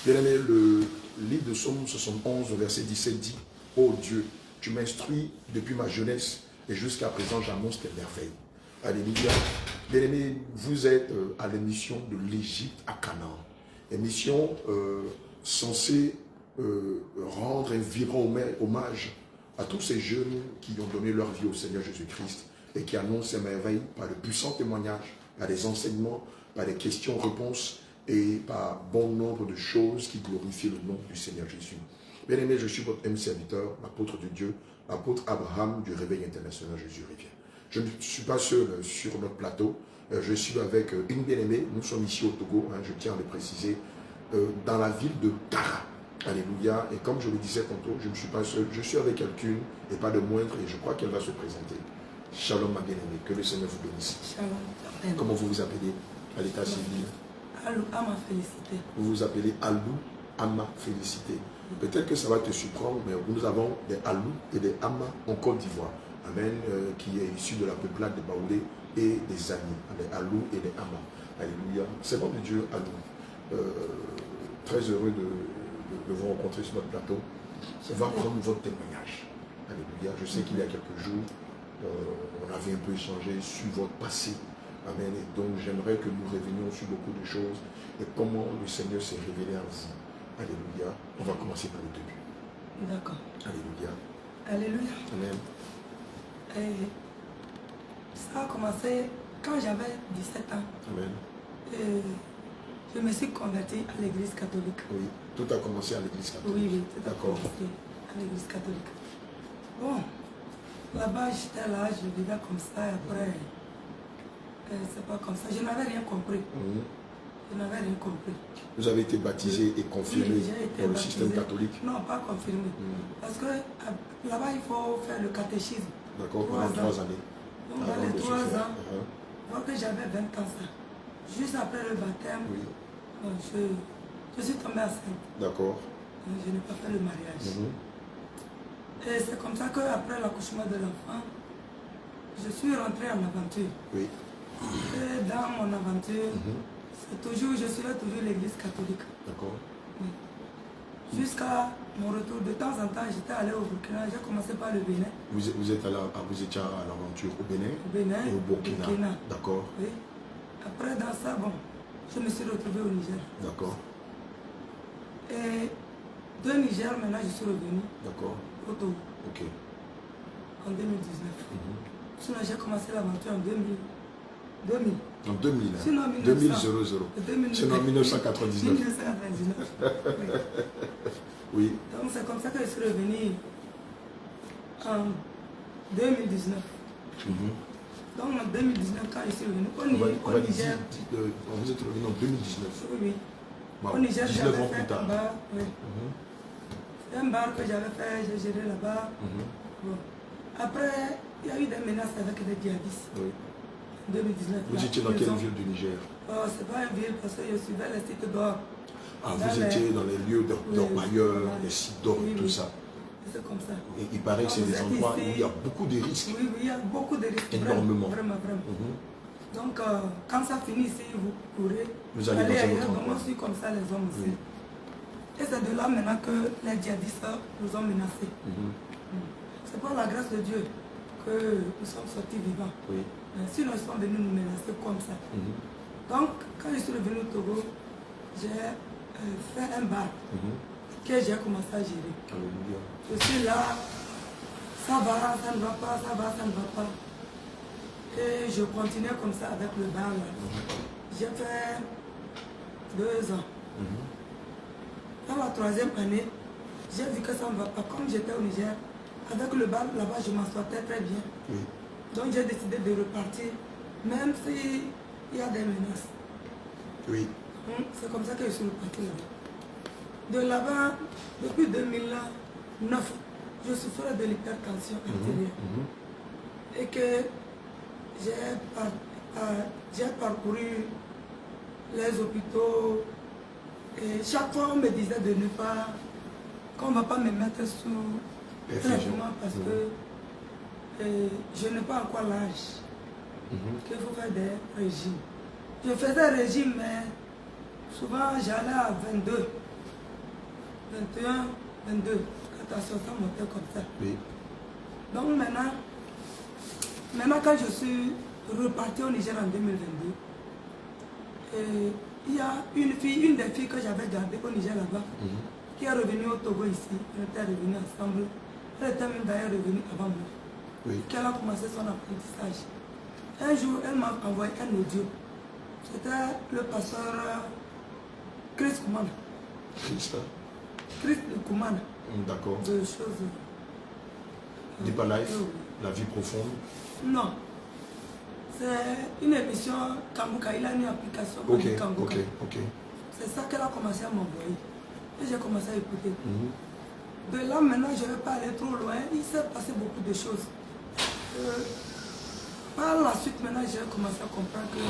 Bien-aimé, le livre de Psaume 71, verset 17 dit, « Ô Dieu, tu m'instruis depuis ma jeunesse et jusqu'à présent j'annonce tes merveilles. » Alléluia. Bien-aimé, vous êtes à l'émission de l'Égypte à Canaan. Émission censée rendre un vibrant hommage à tous ces jeunes qui ont donné leur vie au Seigneur Jésus-Christ et qui annoncent ces merveilles par de puissants témoignages, par des enseignements, par des questions-réponses et par bon nombre de choses qui glorifient le nom du Seigneur Jésus. Bien-aimé, je suis votre même serviteur, l'apôtre de Dieu, l'apôtre Abraham du Réveil International Jésus revient. Je ne suis pas seul sur notre plateau, je suis avec une bien-aimée, nous sommes ici au Togo, je tiens à le préciser, dans la ville de Tara. Alléluia. Et comme je le disais tantôt, je ne suis pas seul, je suis avec quelqu'une et pas de moindre et je crois qu'elle va se présenter. Shalom ma bien-aimée, que le Seigneur vous bénisse. Shalom. Comment vous vous appelez à l'état civil? Alou Ama Félicité. Vous vous appelez Alou Ama Félicité. Peut-être que ça va te surprendre, mais nous avons des Alou et des Ama en Côte d'Ivoire. Amen, qui est issu de la peuplade des Baoulé et des Amis. Les Alou et les Ama. Alléluia. C'est bon de Dieu, Alou. Très heureux de vous rencontrer sur notre plateau. On va prendre votre témoignage. Alléluia. Je sais qu'il y a quelques jours, on avait un peu échangé sur votre passé. Amen. Et donc j'aimerais que nous revenions sur beaucoup de choses et comment le Seigneur s'est révélé à vous. Alléluia. On va commencer par le début. D'accord. Alléluia. Alléluia. Amen. Et ça a commencé quand j'avais 17 ans. Amen. Et je me suis convertie à l'église catholique. Oui, tout a commencé à l'église catholique. Oui, oui, tout a D'accord. commencé à l'église catholique. Bon, là-bas, j'étais là, je vivais comme ça, et après, c'est pas comme ça. Je n'avais rien compris. Je n'avais rien compris. Vous avez été baptisé et confirmé dans le système catholique? Non, pas confirmé. Parce que là-bas, il faut faire le catéchisme. D'accord, pendant 3 années. Donc, dans les 3 ans, alors que j'avais 20 ans, ça. Juste après le baptême, oui. Je suis tombée enceinte. D'accord. Je n'ai pas fait le mariage. Et c'est comme ça qu'après l'accouchement de l'enfant, je suis rentrée en aventure. Oui. Et dans mon aventure, je suivais toujours l'église catholique. D'accord. Oui. Jusqu'à mon retour, de temps en temps, j'étais allée au Burkina, j'ai commencé par le Bénin. Vous étiez à l'aventure au Bénin? Au Bénin et au Burkina. D'accord. Oui. Après, dans ça, bon, je me suis retrouvée au Niger. D'accord. Et de Niger, maintenant, je suis revenue. D'accord. Au Togo. Ok. En 2019. Sinon, j'ai commencé l'aventure en 2000. En 2000, hein? Sinon, 2000. Sinon, 1999. 1999. Oui. Donc, c'est comme ça que je suis revenue en 2019. Donc, en 2019, quand je suis revenue au Niger. Vous êtes revenu en 2019. Oui. Wow. Au Niger, 19 ans plus tard. Oui. C'est un bar que j'avais fait, j'ai géré là-bas. Bon. Après, il y a eu des menaces avec les djihadistes. Oui. En 2019. Vous étiez dans quelle ville du Niger? C'est pas une ville parce que je suivais les sites d'or. Ah, vous étiez dans les lieux d'orpailleurs, les sites d'or, tout ça. C'est comme ça. Et il paraît que c'est des endroits où il y a beaucoup de risques. Oui, il y a beaucoup de risques. Énormément. Vraiment. Donc, quand ça finit ici, vous courez. Vous allez dans un autre endroit. Moi aussi comme ça, les hommes aussi. Et c'est de là maintenant que les djihadistes nous ont menacés. C'est par la grâce de Dieu que nous sommes sortis vivants. Oui. Sinon, ils sont venus nous menacer comme ça. Donc, quand je suis revenu au Togo, j'ai fait un bar que j'ai commencé à gérer. Alléluia. Je suis là, ça va, ça ne va pas, ça va, ça ne va pas. Et je continuais comme ça avec le bar. J'ai fait 2 ans. Dans la 3e année, j'ai vu que ça ne va pas. Comme j'étais au Niger, avec le bar là-bas, je m'en sortais très bien. Donc j'ai décidé de repartir, même s'il y a des menaces. Oui. C'est comme ça que je suis reparti là-bas. De là-bas, depuis 2009, je souffrais de l'hypertension artérielle. Et que j'ai parcouru les hôpitaux. Et chaque fois, on me disait de ne pas, qu'on ne va pas me mettre sous traitement parce que je n'ai pas encore l'âge. Qu'il faut faire des régimes. Je faisais régime, mais souvent j'allais à 22. 21, 22. Attention, ça montait comme ça. Oui. Donc maintenant quand je suis reparti au Niger en 2022, il y a une des filles que j'avais gardée au Niger là-bas, qui est revenue au Togo ici. On était revenus ensemble. Elle était même d'ailleurs revenue avant moi. Oui. Qu'elle a commencé son apprentissage. Un jour, elle m'a envoyé un audio. C'était le pasteur Chris Koumana. Christ. Chris Koumana. D'accord. De choses. Deeper Life, la vie profonde. Non. C'est une émission Kambuka. Il a une application. Ok, Kambuka. ok. C'est ça qu'elle a commencé à m'envoyer. Et j'ai commencé à écouter. De là, maintenant, je ne vais pas aller trop loin. Il s'est passé beaucoup de choses. Par la suite, maintenant, j'ai commencé à comprendre que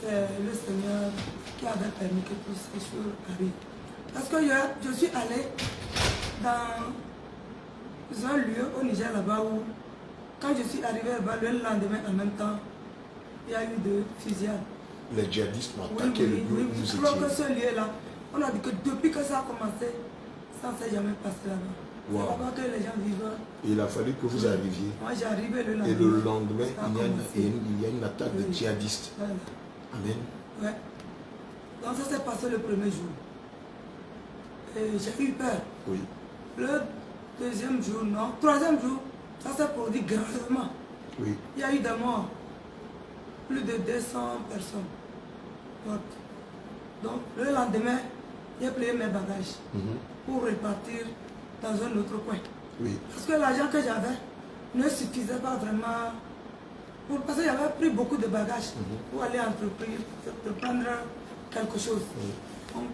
c'est le Seigneur qui avait permis que toutes ces choses arrivent. Parce que je suis allé dans un lieu au Niger là-bas où, quand je suis arrivé là-bas, le lendemain en même temps, il y a eu de fusillades. Les djihadistes ont attaqué le lieu où nous étions. Alors que ce lieu-là, on a dit que depuis que ça a commencé, ça ne s'est jamais passé là-bas. Wow. C'est là-bas que les gens vivent. Il a fallu que vous arriviez. Moi, j'ai arrivé le lendemain. Et le lendemain, il y a une attaque de djihadistes. Voilà. Amen. Ouais. Donc ça s'est passé le premier jour. Et j'ai eu peur. Oui. Le deuxième jour, non. Troisième jour, ça s'est produit gravement. Oui. Il y a eu des morts. Plus de 200 personnes mortes. Donc le lendemain, j'ai plié mes bagages pour repartir dans un autre coin. Oui. Parce que l'argent que j'avais ne suffisait pas vraiment. Parce que j'avais pris beaucoup de bagages pour aller entreprendre quelque chose. Donc,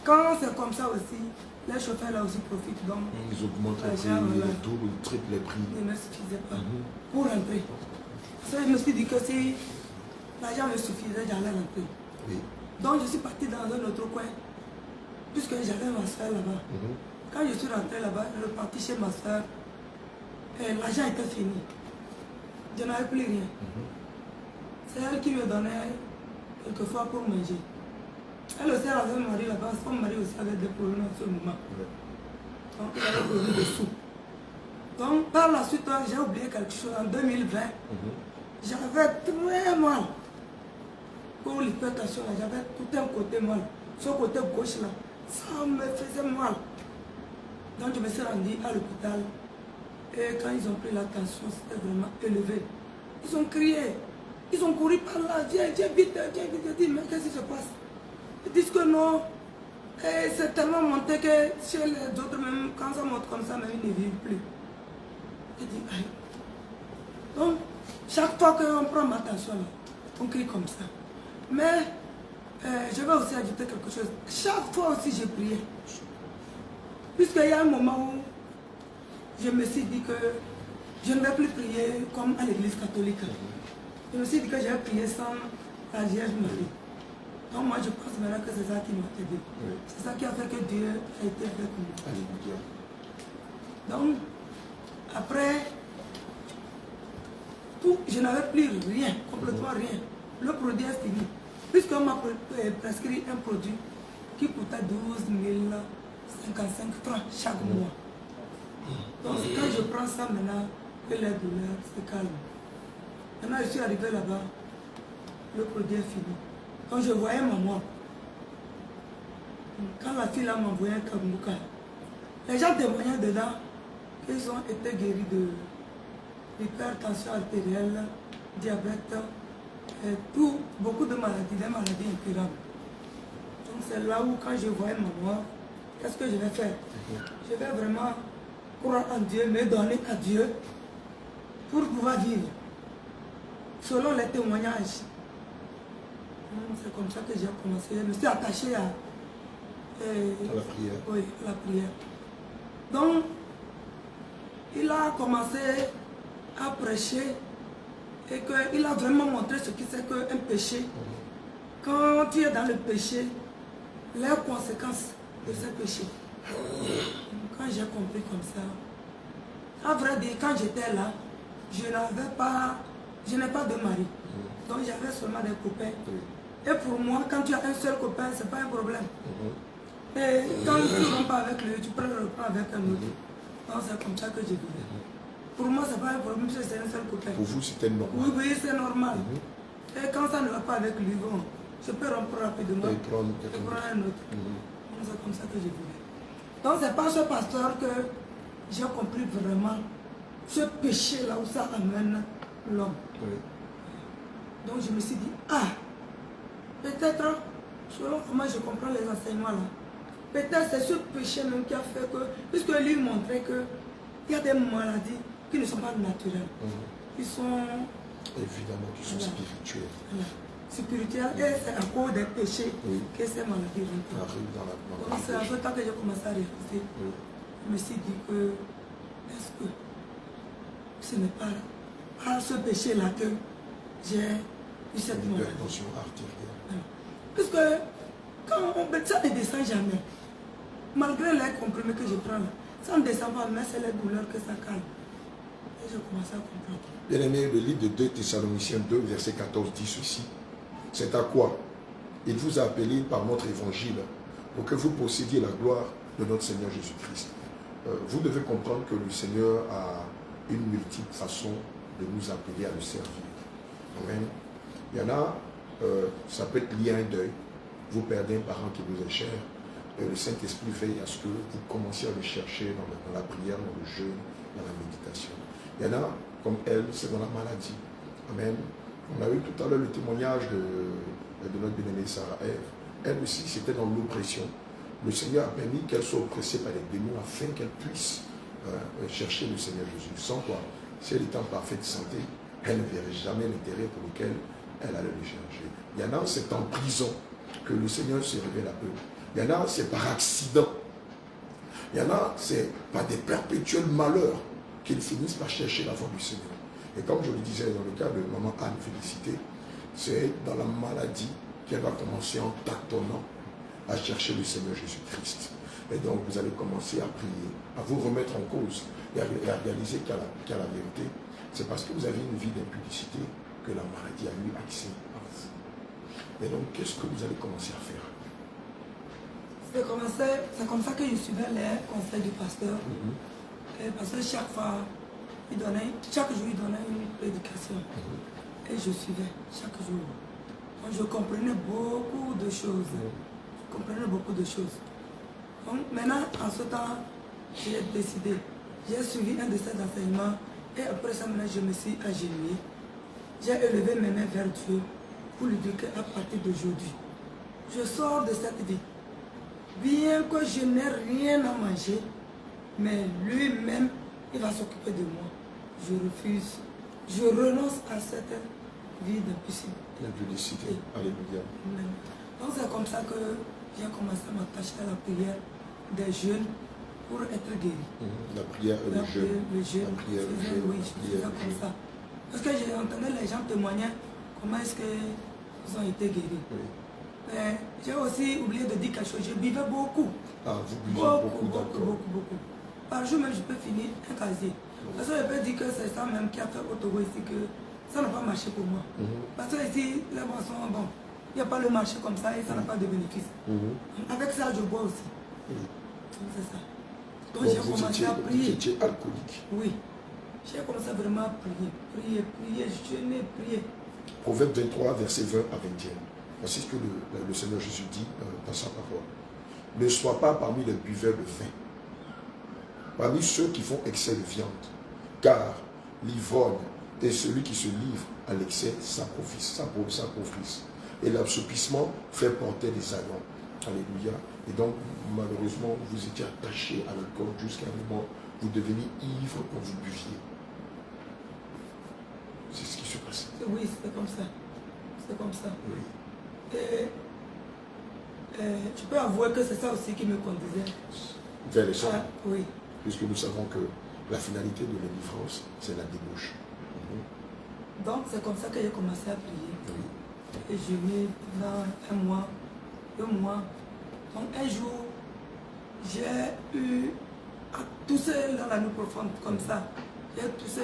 quand c'est comme ça aussi, les chauffeurs là aussi profitent. Donc, ils augmentent les prix, le double, le triple les prix. Il ne suffisait pas pour rentrer. Parce que je me suis dit que si l'argent me suffisait, j'allais rentrer. Oui. Donc je suis parti dans un autre coin, puisque j'avais ma soeur là-bas. Quand je suis rentré là-bas, je suis parti chez ma soeur, et l'argent était fini. Je n'avais plus rien. C'est elle qui me donnait quelquefois pour manger. Elle aussi avait un mari là-bas, son mari aussi avait des problèmes en ce moment. Donc il avait besoin de sous. Donc par la suite, j'ai oublié quelque chose. En 2020, j'avais très mal. Pour l'hypertension, j'avais tout un côté mal. Ce côté gauche là, ça me faisait mal. Donc je me suis rendu à l'hôpital. Et quand ils ont pris la tension, c'était vraiment élevé. Ils ont crié. Ils ont couru par là. Viens vite, viens vite. J'ai dit, mais qu'est-ce qui se passe? Ils disent que non. Et c'est tellement monté que chez les autres, même quand ça monte comme ça, même ils ne vivent plus. J'ai dit, aïe. Donc, chaque fois qu'on prend ma tension, là, on crie comme ça. Mais, je vais aussi ajouter quelque chose. Chaque fois aussi, j'ai prié. Puisqu'il y a un moment où je me suis dit que je ne vais plus prier comme à l'église catholique. Je me suis dit que j'ai prié sans la Vierge Marie. Donc moi je pense maintenant que c'est ça qui m'a aidé. Oui. C'est ça qui a fait que Dieu a été avec moi. Alléluia. Donc, après, tout, je n'avais plus rien, complètement rien. Le produit est fini. Puisqu'on m'a prescrit un produit qui coûtait 12 055 francs chaque mois. Donc quand je prends ça maintenant, que les douleurs se calment. Maintenant je suis arrivé là-bas, le produit est fini. Quand je voyais maman, quand la fille là m'envoyait un Kambuka, les gens témoignaient dedans qu'ils ont été guéris de l'hypertension artérielle, diabète, et tout, beaucoup de maladies, des maladies incurables. Donc c'est là où quand je voyais maman, qu'est-ce que je vais faire? Je vais vraiment croire en Dieu, me donner à Dieu pour pouvoir vivre selon les témoignages. C'est comme ça que j'ai commencé. Je me suis attaché à la prière. Oui, à la prière. Donc, il a commencé à prêcher et qu'il a vraiment montré ce qui c'est qu'un péché. Quand tu es dans le péché, les conséquences de ce péché. Quand j'ai compris comme ça, à vrai dire, quand j'étais là, je n'ai pas de mari. Donc j'avais seulement des copains. Et pour moi, quand tu as un seul copain, ce n'est pas un problème. Et quand tu ne vas pas avec lui, tu prends le repas avec un autre. Donc c'est comme ça que je vivais. Pour moi, ce n'est pas un problème, c'est un seul copain. Pour vous, c'était normal. Oui, oui, c'est normal. Et quand ça ne va pas avec lui, bon, je peux rompre rapidement et prendre un autre. Donc c'est comme ça que je vivais. Donc c'est pas ce pasteur que j'ai compris vraiment ce péché-là où ça amène l'homme. Oui. Donc je me suis dit, ah, peut-être, selon comment je comprends les enseignements là, peut-être c'est ce péché même qui a fait que, puisque lui montrait qu'il y a des maladies qui ne sont pas naturelles, qui sont... Évidemment, qui sont spirituelles. Voilà. Spirituelles, et c'est à cause des péchés que ces maladies arrivent dans la Donc c'est un peu temps que j'ai commencé à réfléchir. Je me suis dit que, est-ce que ce n'est pas par ce péché-là que j'ai eu cette maladie? Tension artérielle. Puisque quand ça ne descend jamais, malgré les comprimés que je prends là, ça ne descend pas, mais c'est les douleurs que ça calme. Et je commence à comprendre. Bien aimé, le livre de 2 Thessaloniciens 2, verset 14 dit ceci. C'est à quoi il vous a appelé par notre évangile pour que vous possédiez la gloire de notre Seigneur Jésus-Christ. Vous devez comprendre que le Seigneur a une multiple façon de nous appeler à le servir. Amen. Il y en a, ça peut être lié à un deuil. Vous perdez un parent qui vous est cher. Et le Saint-Esprit veille à ce que vous commenciez à le chercher dans la prière, dans le jeûne, dans la méditation. Il y en a, comme elle, c'est dans la maladie. Amen. On a eu tout à l'heure le témoignage de notre bien-aimée Sarah Ève. Elle aussi, c'était dans l'oppression. Le Seigneur a permis qu'elle soit oppressée par les démons afin qu'elle puisse chercher le Seigneur Jésus. Sans quoi, si elle était en parfaite santé, elle ne verrait jamais l'intérêt pour lequel elle allait le chercher. Il y en a, c'est en prison que le Seigneur se révèle à eux. Il y en a, c'est par accident. Il y en a, c'est par des perpétuels malheurs qu'ils finissent par chercher la voie du Seigneur. Et comme je le disais dans le cas de maman Anne Félicité, c'est dans la maladie qu'elle va commencer en tâtonnant à chercher le Seigneur Jésus-Christ. Et donc vous allez commencer à prier, à vous remettre en cause et à réaliser qu'à la vérité, c'est parce que vous avez une vie d'impudicité que la maladie a eu accès à vous. Et donc qu'est-ce que vous allez commencer à faire? C'est comme ça que je suivais les conseils du pasteur. Parce que chaque fois, chaque jour, il donnait une prédication. Et je suivais chaque jour. Donc, je comprenais beaucoup de choses. Donc maintenant, en ce temps, j'ai décidé. J'ai suivi un de ces enseignements. Et après ça, maintenant, je me suis agenouillé. J'ai élevé mes mains vers Dieu pour lui dire qu'à partir d'aujourd'hui, je sors de cette vie. Bien que je n'ai rien à manger, mais lui-même, il va s'occuper de moi. Je refuse, je renonce à cette vie d'impudicité. Alléluia. Donc c'est comme ça que j'ai commencé à m'attacher à la prière des jeunes pour être guéri. La prière et le jeûne. Oui, je faisais comme ça. Parce que j'ai entendu les gens témoigner comment est-ce qu'ils ont été guéris. Mais j'ai aussi oublié de dire quelque chose. Je buvais beaucoup. Ah, vous buvez beaucoup, d'accord. Beaucoup. Par jour même, je peux finir un casier. Parce que je peux dire que c'est ça même qui a fait au Togo ici que ça n'a pas marché pour moi. Parce que ici, les boissons, bon, il n'y a pas le marché comme ça et ça n'a pas de bénéfice. Avec ça, je bois aussi. C'est ça. Donc j'ai commencé à prier. Vous étiez alcoolique. Oui. J'ai commencé vraiment à prier, jeûner, prier. Proverbe 23, verset 20 à 21. Voici ce que le Seigneur Jésus dit dans sa parole. Ne sois pas parmi les buveurs de vin, parmi ceux qui font excès de viande, car l'ivrogne est celui qui se livre à l'excès s'appauvrit. Et l'assoupissement fait porter des haillons. Alléluia. Et donc, malheureusement, vous étiez attaché à l'alcool jusqu'à un moment où vous deveniez ivre quand vous buviez. C'est ce qui se passe. Oui, c'était comme ça. C'est comme ça. Oui. Et je peux avouer que c'est ça aussi qui me conduisait. Vers les sommes. Oui. Puisque nous savons que la finalité de la délivrance, c'est la débauche. Donc c'est comme ça que j'ai commencé à prier. Oui. Et je vais dans un mois, 2 mois. Donc un jour, j'ai eu à tousser dans la nuit profonde comme ça. J'ai toussé.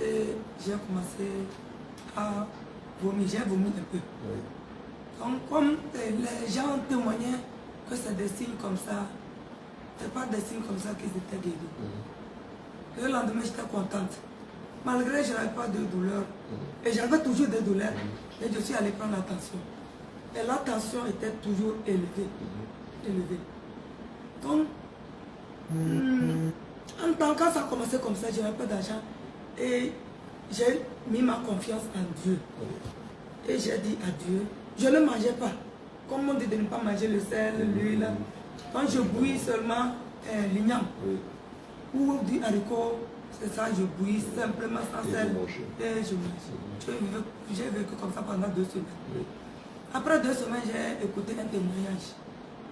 Et j'ai commencé à vomir. J'ai vomi un peu. Oui. Donc comme les gens témoignaient que c'est des signes comme ça. C'est pas des signes comme ça qu'ils étaient guéris. Le lendemain, j'étais contente. Malgré que je n'avais pas de douleur. Et j'avais toujours des douleurs. Et je suis allée prendre la tension. Et la tension était toujours élevée. Élevée. Donc, en tant que ça a commencé comme ça, je n'avais pas d'argent. Et j'ai mis ma confiance en Dieu. Et j'ai dit à Dieu, je ne mangeais pas. Comme on dit de ne pas manger le sel, l'huile. Quand je bouillis seulement l'igname ou du haricot, c'est ça, je bouillis simplement sans sel. Et je mange. J'ai vécu comme ça pendant 2 semaines. Après 2 semaines, j'ai écouté un témoignage.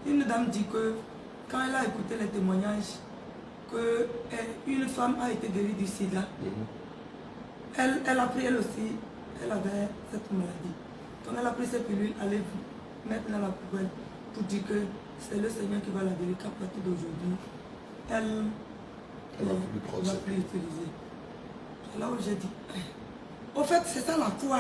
Une dame dit que quand elle a écouté les témoignages, qu'une femme a été guérie du sida, elle a pris elle aussi, elle avait cette maladie. Donc elle a pris ses pilules, elle les mettre dans la poubelle pour dire que c'est le Seigneur qui va la guérir, qu'à partir d'aujourd'hui, elle ne va plus utiliser. C'est là où j'ai dit, au fait c'est ça la foi.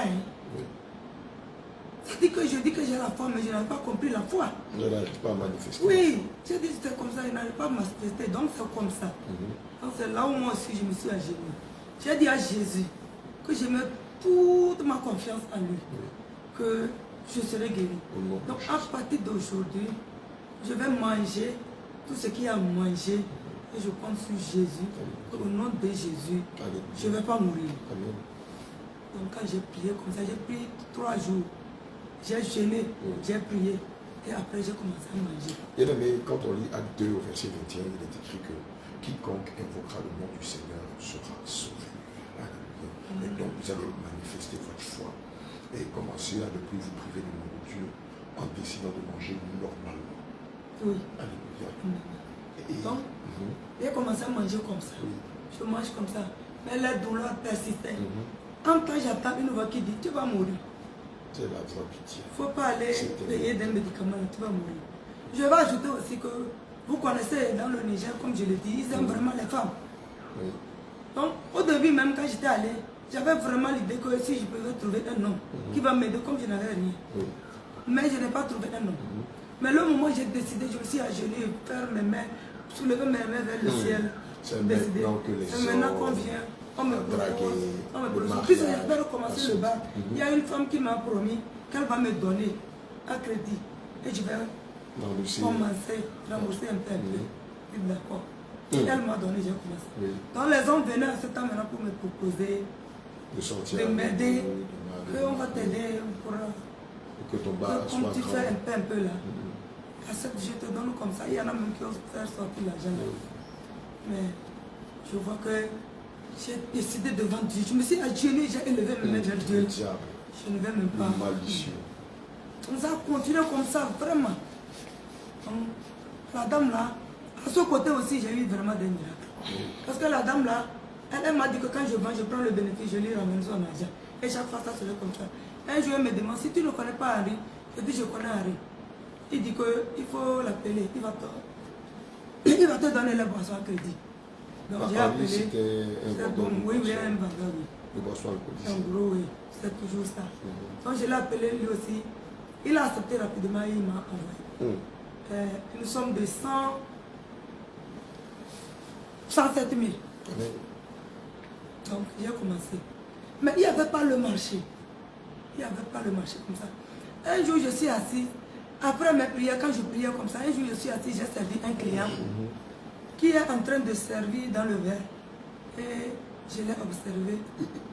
Ça dit que je dis que j'ai la foi, mais je n'avais pas compris la foi. Je n'arrive pas à manifester. Oui, j'ai dit que c'était comme ça, je n'arrive pas à manifester, donc c'est comme ça. Donc c'est là où moi aussi je me suis agenouillée. J'ai dit à Jésus que je mets toute ma confiance en lui, que je serai guéri. Donc à partir d'aujourd'hui, je vais manger tout ce qu'il y a à manger et je compte sur Jésus. Au nom de Jésus, je ne vais pas mourir. Donc quand j'ai prié comme ça, j'ai prié 3 jours. J'ai jeûné, j'ai prié et après j'ai commencé à manger. Bien aimé, quand on lit Acte 2 au verset 21, il est écrit que quiconque invoquera le nom du Seigneur sera sauvé. Alléluia. Et donc vous allez manifester votre foi et commencer à ne plus vous priver du nom de Dieu en décidant de manger normalement. Oui. Alléluia. Donc, j'ai commencé à manger comme ça. Je mange comme ça. Mais les douleurs persistaient. En temps, j'attends une voix qui dit, tu vas mourir. C'est la voix pitié. Il ne faut pas aller payer des médicaments, tu vas mourir. Je vais ajouter aussi que vous connaissez dans le Niger, comme je l'ai dit, ils aiment vraiment les femmes. Donc, au début, même quand j'étais allé, j'avais vraiment l'idée que si je pouvais trouver un homme qui va m'aider comme je n'avais rien. Mais je n'ai pas trouvé un homme. Mais le moment où j'ai décidé, je me suis agenouillé, faire mes mains, soulever mes mains vers le ciel. C'est maintenant que les c'est maintenant qu'on vient. On me propose. Puis j'espère recommencer le bar. Il y a une femme qui m'a promis qu'elle va me donner un crédit. Et je vais commencer à rembourser un peu. D'accord. Elle m'a donné, j'ai commencé. Donc les hommes venaient à ce temps maintenant pour me proposer de m'aider. On va t'aider pour que ton bar soit comme tu fais un peu là. Je te donne comme ça. Il y en a même qui osent faire sortir l'argent. Mais je vois que j'ai décidé devant Dieu. Je me suis agenouillé, j'ai élevé mes mains vers Dieu. Je ne vais même pas. On a continué comme ça, vraiment. Donc, la dame là, à ce côté aussi, j'ai eu vraiment des miracles. Parce que la dame là, elle m'a dit que quand je vends, je prends le bénéfice, je lui ramène son argent. Et chaque fois, ça se fait comme ça. Un jour, elle me demande, si tu ne connais pas Henri, je dis, je connais Henri. Il dit qu'il faut l'appeler, il va te donner les boissons à crédit. Donc j'ai appelé. C'était un vendeur. Oui, un vendeur, oui. De boissons alcoolisées. En gros, oui, c'est toujours ça. Donc je l'ai appelé lui aussi. Il a accepté rapidement et il m'a envoyé. Une somme de 107 000. Donc j'ai commencé. Mais il n'y avait pas le marché. Il n'y avait pas le marché comme ça. Un jour, je suis assis. Après mes prières, quand je priais comme ça, un jour, je suis assis, j'ai servi un client qui est en train de servir dans le verre. Et je l'ai observé.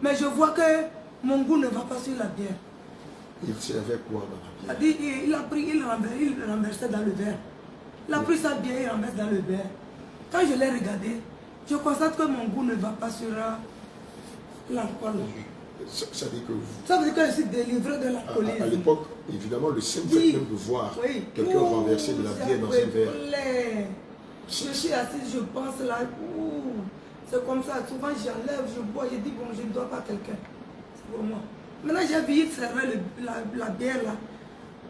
Mais je vois que mon goût ne va pas sur la bière. Il servait quoi dans la bière? Il a pris, il renversait dans le verre. Il a pris sa bière, il renverse dans le verre. Quand je l'ai regardé, je constate que mon goût ne va pas sur l'alcool. Ça veut dire que vous... Ça veut dire que je suis délivré de l'alcoolisme. À l'époque, évidemment, le simple fait même de voir quelqu'un renverser de la bière dans un verre. Je suis assise, je pense là, c'est comme ça. Souvent j'enlève, je bois, je dis bon, je ne dois pas quelqu'un. C'est pour moi. Maintenant j'ai vu, il servait la bière là.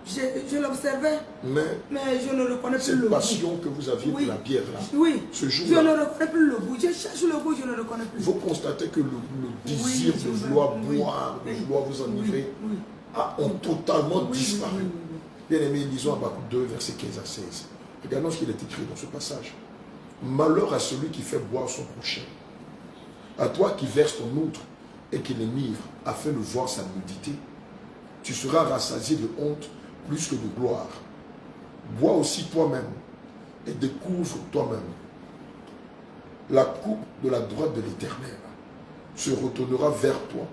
Je l'observais, mais je ne reconnais plus le goût. Cette passion que vous aviez pour la bière là, ce jour-là, je ne reconnais plus le goût. Je cherche le goût, je ne reconnais plus. Vous constatez que le désir de vouloir boire, de vouloir vous enivrer, ont totalement disparu. Bien aimé, lisons Habakkuk 2, versets 15 à 16. Regardons ce qu'il est écrit dans ce passage. Malheur à celui qui fait boire son prochain, à toi qui verses ton outre et qui l'énivre afin de voir sa nudité. Tu seras rassasié de honte plus que de gloire. Bois aussi toi-même et découvre toi-même. La coupe de la droite de l'Éternel se retournera vers toi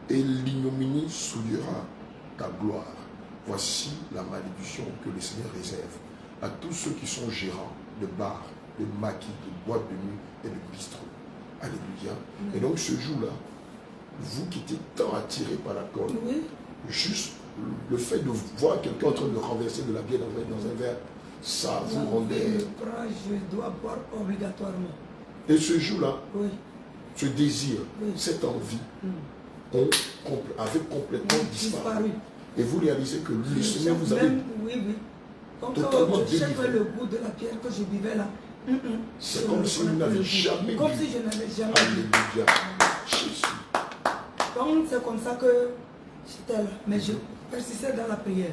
et l'ignominie souillera ta gloire. Voici la malédiction que le Seigneur réserve à tous ceux qui sont gérants de bars, de maquis, de boîtes de nuit et de bistrots. Alléluia. Et donc ce jour-là, vous qui étiez tant attiré par la corde, juste le fait de voir quelqu'un en train de renverser de la bière dans un verre, ça vous rendait... Je dois boire obligatoirement. Et ce jour-là, ce désir, cette envie, avait complètement disparu. Et vous réalisez que le Seigneur vous avait totalement délivré. Le goût de la pierre que je buvais là. C'est comme si vous n'avez jamais Comme si je n'avais jamais bu. Alléluia. Jésus. Donc c'est comme ça que j'étais là. Mais je persistais dans la prière.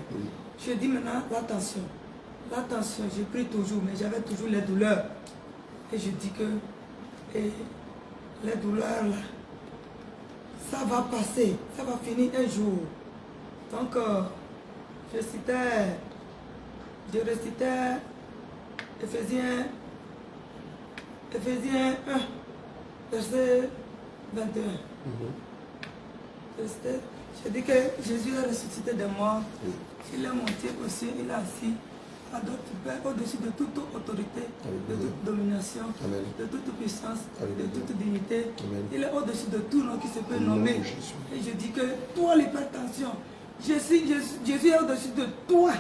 Je dis maintenant, l'attention. L'attention, je prie toujours, mais j'avais toujours les douleurs. Et je dis que les douleurs là, ça va passer, ça va finir un jour. Donc, je récitais Éphésiens 1, verset 21. Je dis que Jésus a ressuscité de mort. Il est monté au ciel, il est assis à d'autres pères, au-dessus de toute autorité, de toute domination, de toute puissance, de toute dignité. Il est au-dessus de tout nom qui se peut nommer. Et je dis que toi, l'hypertension, Jésus est au-dessus de toi.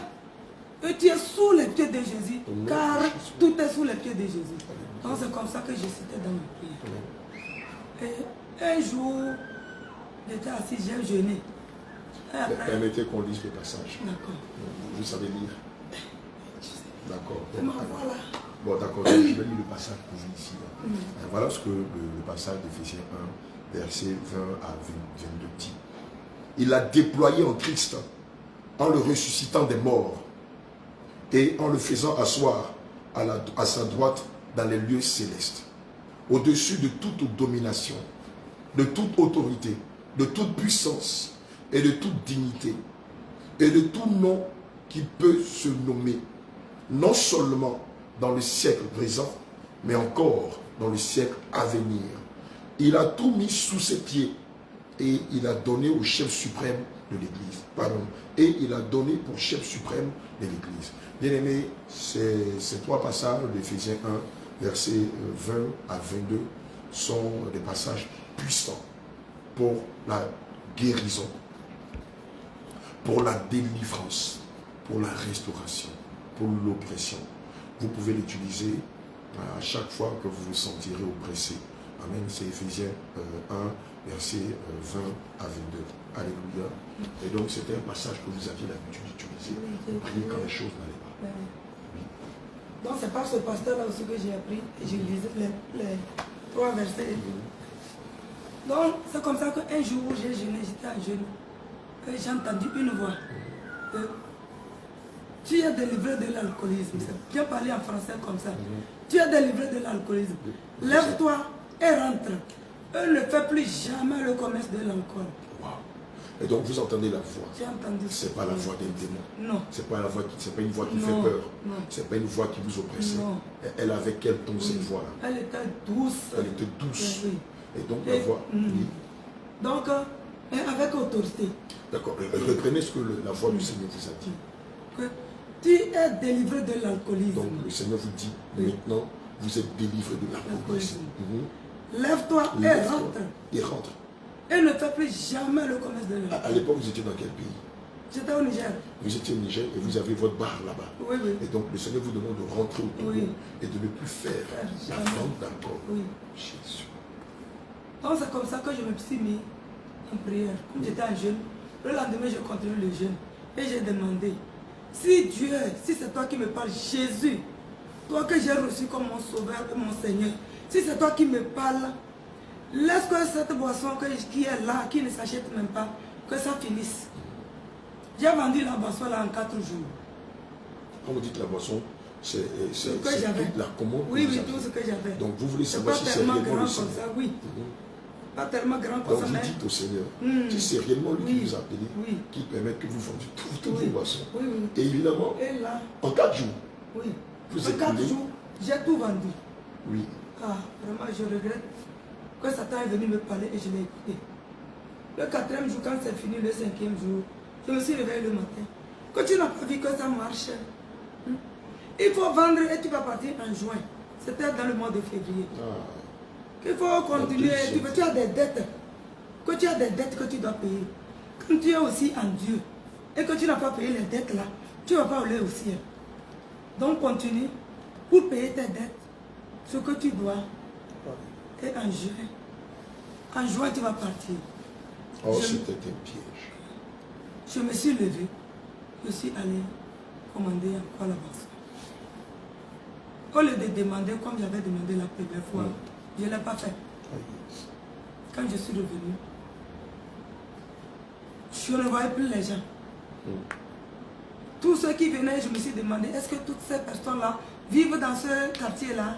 Et tu es sous les pieds de Jésus, car tout est sous les pieds de Jésus. Donc c'est comme ça que je citais dans ma prière. Et un jour, j'étais assis, j'ai jeûné. Permettez qu'on lise le passage. D'accord. Vous savez lire? D'accord. Bon, d'accord, je vais lire le passage pour vous ici. Voilà ce que le passage d'Éphésiens 1, verset 20 à 22 dit. Il a déployé en Christ, en le ressuscitant des morts et en le faisant asseoir à sa droite dans les lieux célestes, au-dessus de toute domination, de toute autorité, de toute puissance et de toute dignité, et de tout nom qui peut se nommer, non seulement dans le siècle présent, mais encore dans le siècle à venir. Il a tout mis sous ses pieds et il a donné au chef suprême de l'Église. Et il a donné pour chef suprême de l'Église. Bien aimé, ces trois passages d'Éphésiens 1, versets 20 à 22, sont des passages puissants pour la guérison, pour la délivrance, pour la restauration, pour l'oppression. Vous pouvez l'utiliser à chaque fois que vous vous sentirez oppressé. Amen. C'est Éphésiens 1, versets 20 à 22. Alléluia. Et donc c'était un passage que vous aviez l'habitude d'utiliser pour prier quand les choses n'allaient pas. Oui. Donc c'est par ce pasteur-là aussi que j'ai appris et je lisais les trois versets. Donc c'est comme ça qu'un jour où j'ai jeûné, j'étais à jeûne. Et j'ai entendu une voix. Tu es délivré de l'alcoolisme. C'est bien parlé en français comme ça. Tu es délivré de l'alcoolisme. Lève-toi et rentre. Eux ne fait plus jamais le commerce de l'alcool. Wow. Et donc vous entendez la voix. J'ai entendu. C'est pas la voix d'un démon. Non. C'est pas une voix qui fait peur. Non. C'est pas une voix qui vous oppresse. Non. Elle avait quel ton cette voix-là? Elle était douce. Elle était douce. Oui. Et donc la voix. Oui. Donc avec autorité. D'accord. Reprenez ce que la voix du Seigneur vous a dit. Que tu es délivré de l'alcoolisme. Donc le Seigneur vous dit, maintenant, vous êtes délivré de l'alcoolisme. Lève-toi et rentre. Et ne fais plus jamais le commerce de l'alcool. À l'époque, vous étiez dans quel pays? J'étais au Niger. Vous étiez au Niger et vous avez votre bar là-bas. Oui. Et donc le Seigneur vous demande de rentrer au Togo et de ne plus faire la vente d'alcool. Oui. Jésus. Donc c'est comme ça que je me suis mis en prière. Comme j'étais en jeûne, le lendemain je continue le jeûne. Et j'ai demandé, si Dieu, si c'est toi qui me parles, Jésus, toi que j'ai reçu comme mon sauveur et mon Seigneur, si c'est toi qui me parles, laisse que cette boisson qui est là, qui ne s'achète même pas, que ça finisse. J'ai vendu la boisson là en 4 jours. Quand vous dites la boisson, c'est que j'avais. la commande. Oui, oui, tout ce que j'avais. Donc vous voulez C'est savoir pas si c'est tellement réellement grand le comme Seigneur. ça, oui. Pas tellement grand comme Donc ça, vous mais... dites au Seigneur, si c'est réellement lui qui vous a appelé, qui permet que vous vendiez toutes vos boissons. Oui, oui. Et évidemment, Et là, en 4 jours, oui. vous En 4 écoulez. jours, j'ai tout vendu. Oui. Ah, vraiment, je regrette que Satan est venu me parler et je l'ai écouté. Le 4e jour, quand c'est fini, le 5e jour, je me suis réveillé le matin. Que tu n'as pas vu que ça marche. Il faut vendre et tu vas partir en juin. C'était dans le mois de février. Il faut continuer. Tu as des dettes. Que tu as des dettes que tu dois payer. Quand tu es aussi en Dieu et que tu n'as pas payé les dettes là, tu ne vas pas aller au ciel. Donc continue pour payer tes dettes. Ce que tu dois. Et en juin, tu vas partir. Oh, c'était un piège. Je me suis levé. Je suis allé commander encore la boisson. Au lieu de demander comme j'avais demandé la première fois, je ne l'ai pas fait. Quand je suis revenu, je ne voyais plus les gens. Tous ceux qui venaient, je me suis demandé, est-ce que toutes ces personnes-là vivent dans ce quartier-là?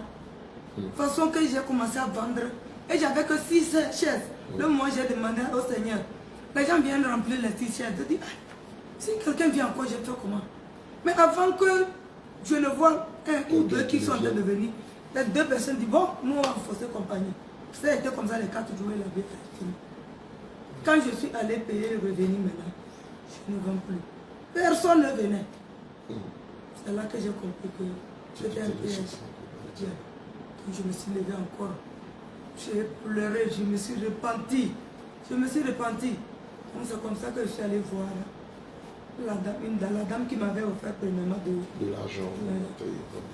De toute façon que j'ai commencé à vendre, et j'avais que 6 chaises. Le moment j'ai demandé au Seigneur, les gens viennent remplir les 6 chaises. Je dis, si quelqu'un vient encore, je fais comment? Mais avant que je ne vois un ou deux qui sont en train de venir, les 2 personnes disent, bon, nous on va forcer compagnie. Ça a été comme ça les 4 jours et la vie est finie. Quand je suis allé payer le revenu maintenant, je ne vends plus. Personne ne venait. C'est là que j'ai compris que c'était un piège. Donc je me suis levé encore. J'ai pleuré, je me suis repenti. Je me suis repenti. Donc c'est comme ça que je suis allé voir la dame qui m'avait offert premièrement de l'argent.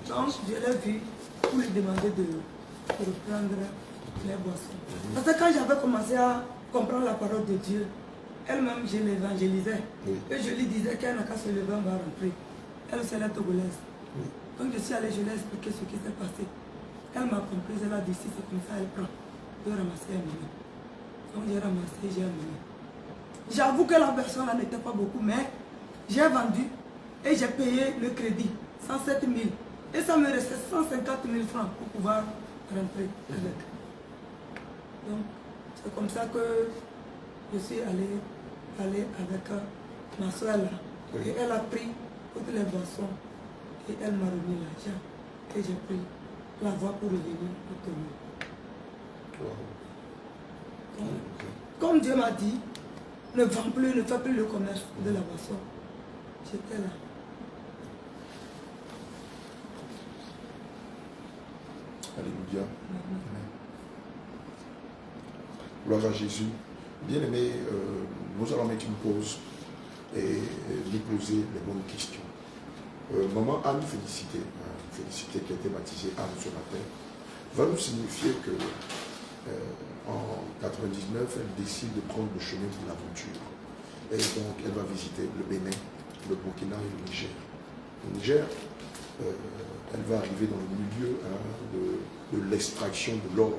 Donc je l'ai vu pour lui demander de reprendre les boissons. Parce que quand j'avais commencé à comprendre la parole de Dieu, elle-même je l'évangélisais. Et je lui disais qu'elle n'a qu'à se lever, on va rentrer. Elle c'est la Togolaise. Donc je suis allé, je lui ai expliqué ce qui s'est passé. Elle m'a compris, elle a dit si c'est comme ça, elle prend. Je vais ramasser un million. Donc j'ai ramassé, j'ai amené. J'avoue que la personne là n'était pas beaucoup, mais j'ai vendu et j'ai payé le crédit, 107 000. Et ça me restait 150 000 francs pour pouvoir rentrer avec. Donc c'est comme ça que je suis allé avec ma soeur là. Et elle a pris toutes les boissons et elle m'a remis l'argent. Et j'ai pris la voie pour revenir au Togo. Comme Dieu m'a dit, ne vends plus, ne fais plus le commerce de la boisson. J'étais là. Alléluia. Gloire à Jésus. Bien aimé, nous allons mettre une pause et lui poser les bonnes questions. Maman Anne Félicité qui a été baptisée Anne ce matin, va nous signifier que en 99, elle décide de prendre le chemin de l'aventure. Et donc, elle va visiter le Bénin, le Burkina et le Niger. Au Niger, elle va arriver dans le milieu de l'extraction de l'or.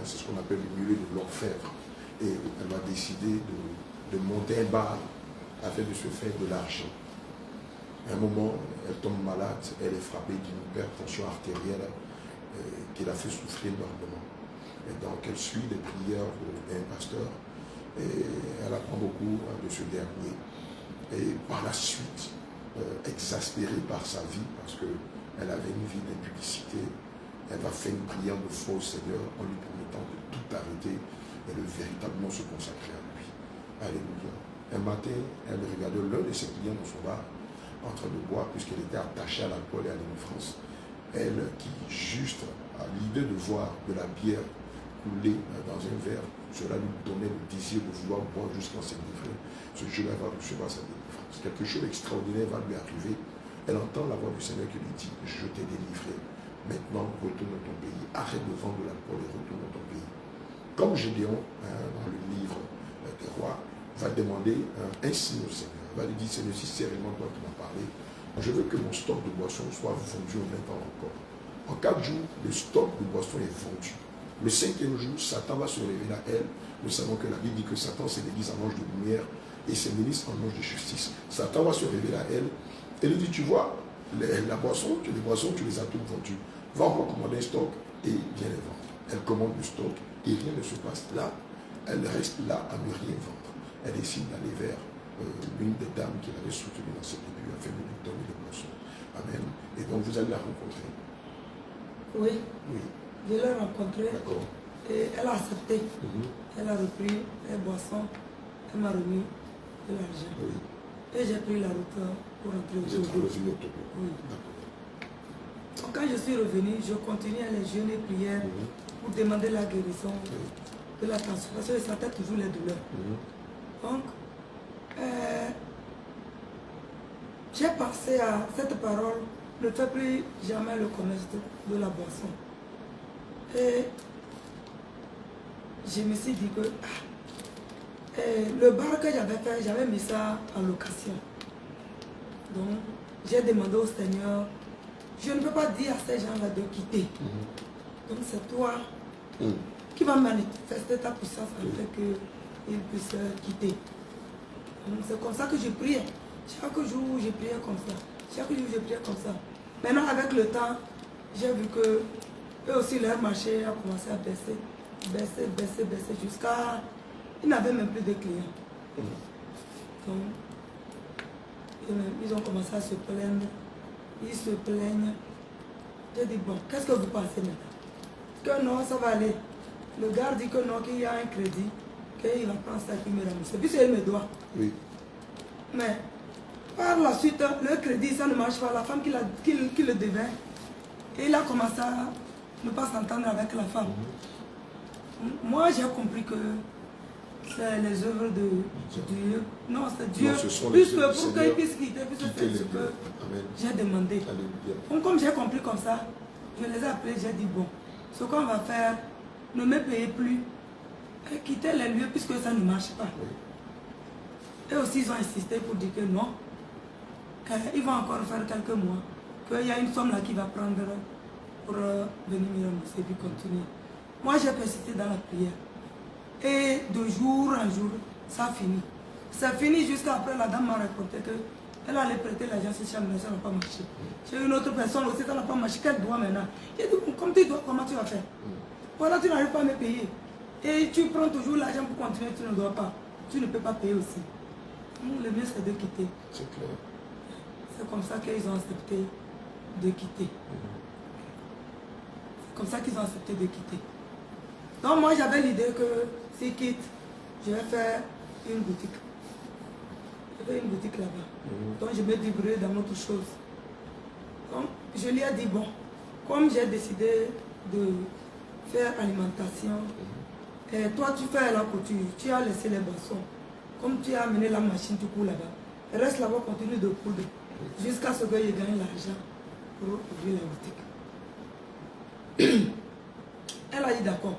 C'est ce qu'on appelle le milieu de l'orfèvre. Et elle va décider de monter un bar afin de se faire de l'argent. À un moment, elle tombe malade, elle est frappée d'une hypertension artérielle qui l'a fait souffrir énormément. Et donc, elle suit les prières d'un pasteur et elle apprend beaucoup de ce dernier. Et par la suite, exaspérée par sa vie, parce qu'elle avait une vie d'impudicité, elle va faire une prière de foi au Seigneur en lui permettant de tout arrêter et de véritablement se consacrer à lui. Alléluia. Un matin, elle regardait l'un de ses clients dans son bar en train de boire, puisqu'elle était attachée à l'alcool et à l'indifférence. Elle qui juste a l'idée de voir de la bière couler dans un verre, cela lui donnait le désir de vouloir boire jusqu'à s'enivrer. Ce jour-là va recevoir sa délivrance. Quelque chose d'extraordinaire va lui arriver. Elle entend la voix du Seigneur qui lui dit, je t'ai délivré. Maintenant, retourne dans ton pays. Arrête de vendre de l'alcool et retourne dans ton pays. Comme Gédéon, dans le livre des rois, va demander un signe au Seigneur. Il va lui dire, Seigneur, si c'est réellement toi qui m'as parlé, je veux que mon stock de boissons soit vendu au même temps encore. En 4 jours, le stock de boissons est vendu. Le 5e jour, Satan va se révéler à elle. Nous savons que la Bible dit que Satan, c'est l'église en ange de lumière. et se ministre en ange de justice. Satan va se révéler à elle et lui dit, tu vois, les boissons, tu les as toutes vendues. Va encore commander un stock et viens les vendre. Elle commande le stock et rien ne se passe là. Elle reste là à ne rien vendre. Elle décide d'aller vers l'une des dames qui l'avait soutenue dans ses débuts afin de lui donner les boissons. Amen. Et donc vous allez la rencontrer. Oui. Oui. Je l'ai rencontrée. D'accord. Et elle a accepté. Elle a repris les boissons. Elle m'a remis de l'argent. Oui. Et j'ai pris la route pour rentrer au Togo. Oui. Donc, quand je suis revenue, je continue à les jeûner prières pour demander la guérison de la tension. Parce que je sentais toujours les douleurs. Donc, j'ai pensé à cette parole, ne fais plus jamais le commerce de la boisson. Et je me suis dit que le bar que j'avais fait, j'avais mis ça en location. Donc, j'ai demandé au Seigneur, je ne peux pas dire à ces gens-là de quitter. Donc, c'est toi qui vas manifester ta puissance afin qu'ils puissent quitter. Donc, c'est comme ça que je priais. Chaque jour, je priais comme ça. Chaque jour, je priais comme ça. Maintenant, avec le temps, j'ai vu que eux aussi, leur marché a commencé à baisser. Baisser, jusqu'à... Ils n'avaient même plus de clients. Donc, ils ont commencé à se plaindre. Ils se plaignent. J'ai dit, bon, qu'est-ce que vous pensez maintenant? Que non, ça va aller. Le gars dit que non, qu'il y a un crédit, qu'il va prendre ça et puis me rembourser. Puis c'est me doit. Oui. Mais par la suite, le crédit, ça ne marche pas. La femme qui le devait, et il a commencé à ne pas s'entendre avec la femme. Moi, j'ai compris que c'est les œuvres de Dieu. Non, c'est Dieu. Puisque pour qu'il puisse quitter, puisque c'est ce que j'ai demandé. Donc, comme j'ai compris comme ça, je les ai appelés, j'ai dit, bon, ce qu'on va faire, ne me payez plus, et quittez les lieux puisque ça ne marche pas. Et aussi, ils ont insisté pour dire que non, ils vont encore faire quelques mois, qu'il y a une somme là qui va prendre pour venir me rembourser et puis continuer. Moi, j'ai persisté dans la prière. Et de jour en jour, ça finit. Ça finit jusqu'à après, la dame m'a raconté qu'elle allait prêter l'argent chez Chambre, mais ça n'a pas marché. Chez une autre personne aussi, ça n'a pas marché. Qu'elle doit maintenant? J'ai dit, comme tu dois, comment tu vas faire? Voilà, tu n'arrives pas à me payer. Et tu prends toujours l'argent pour continuer, tu ne dois pas. Tu ne peux pas payer aussi. Le mieux, c'est de quitter. C'est clair. C'est comme ça qu'ils ont accepté de quitter. C'est comme ça qu'ils ont accepté de quitter. Donc moi, j'avais l'idée que s'ils quittent, je vais faire une boutique. Je vais une boutique là-bas. Donc je me débrouille dans autre chose. Donc je lui ai dit, bon, comme j'ai décidé de faire alimentation, et toi tu fais la couture, tu as laissé les boissons. Comme tu as amené la machine, tu cours là-bas. Reste là-bas, continue de coudre jusqu'à ce que je gagne l'argent pour ouvrir la boutique. Elle a dit d'accord.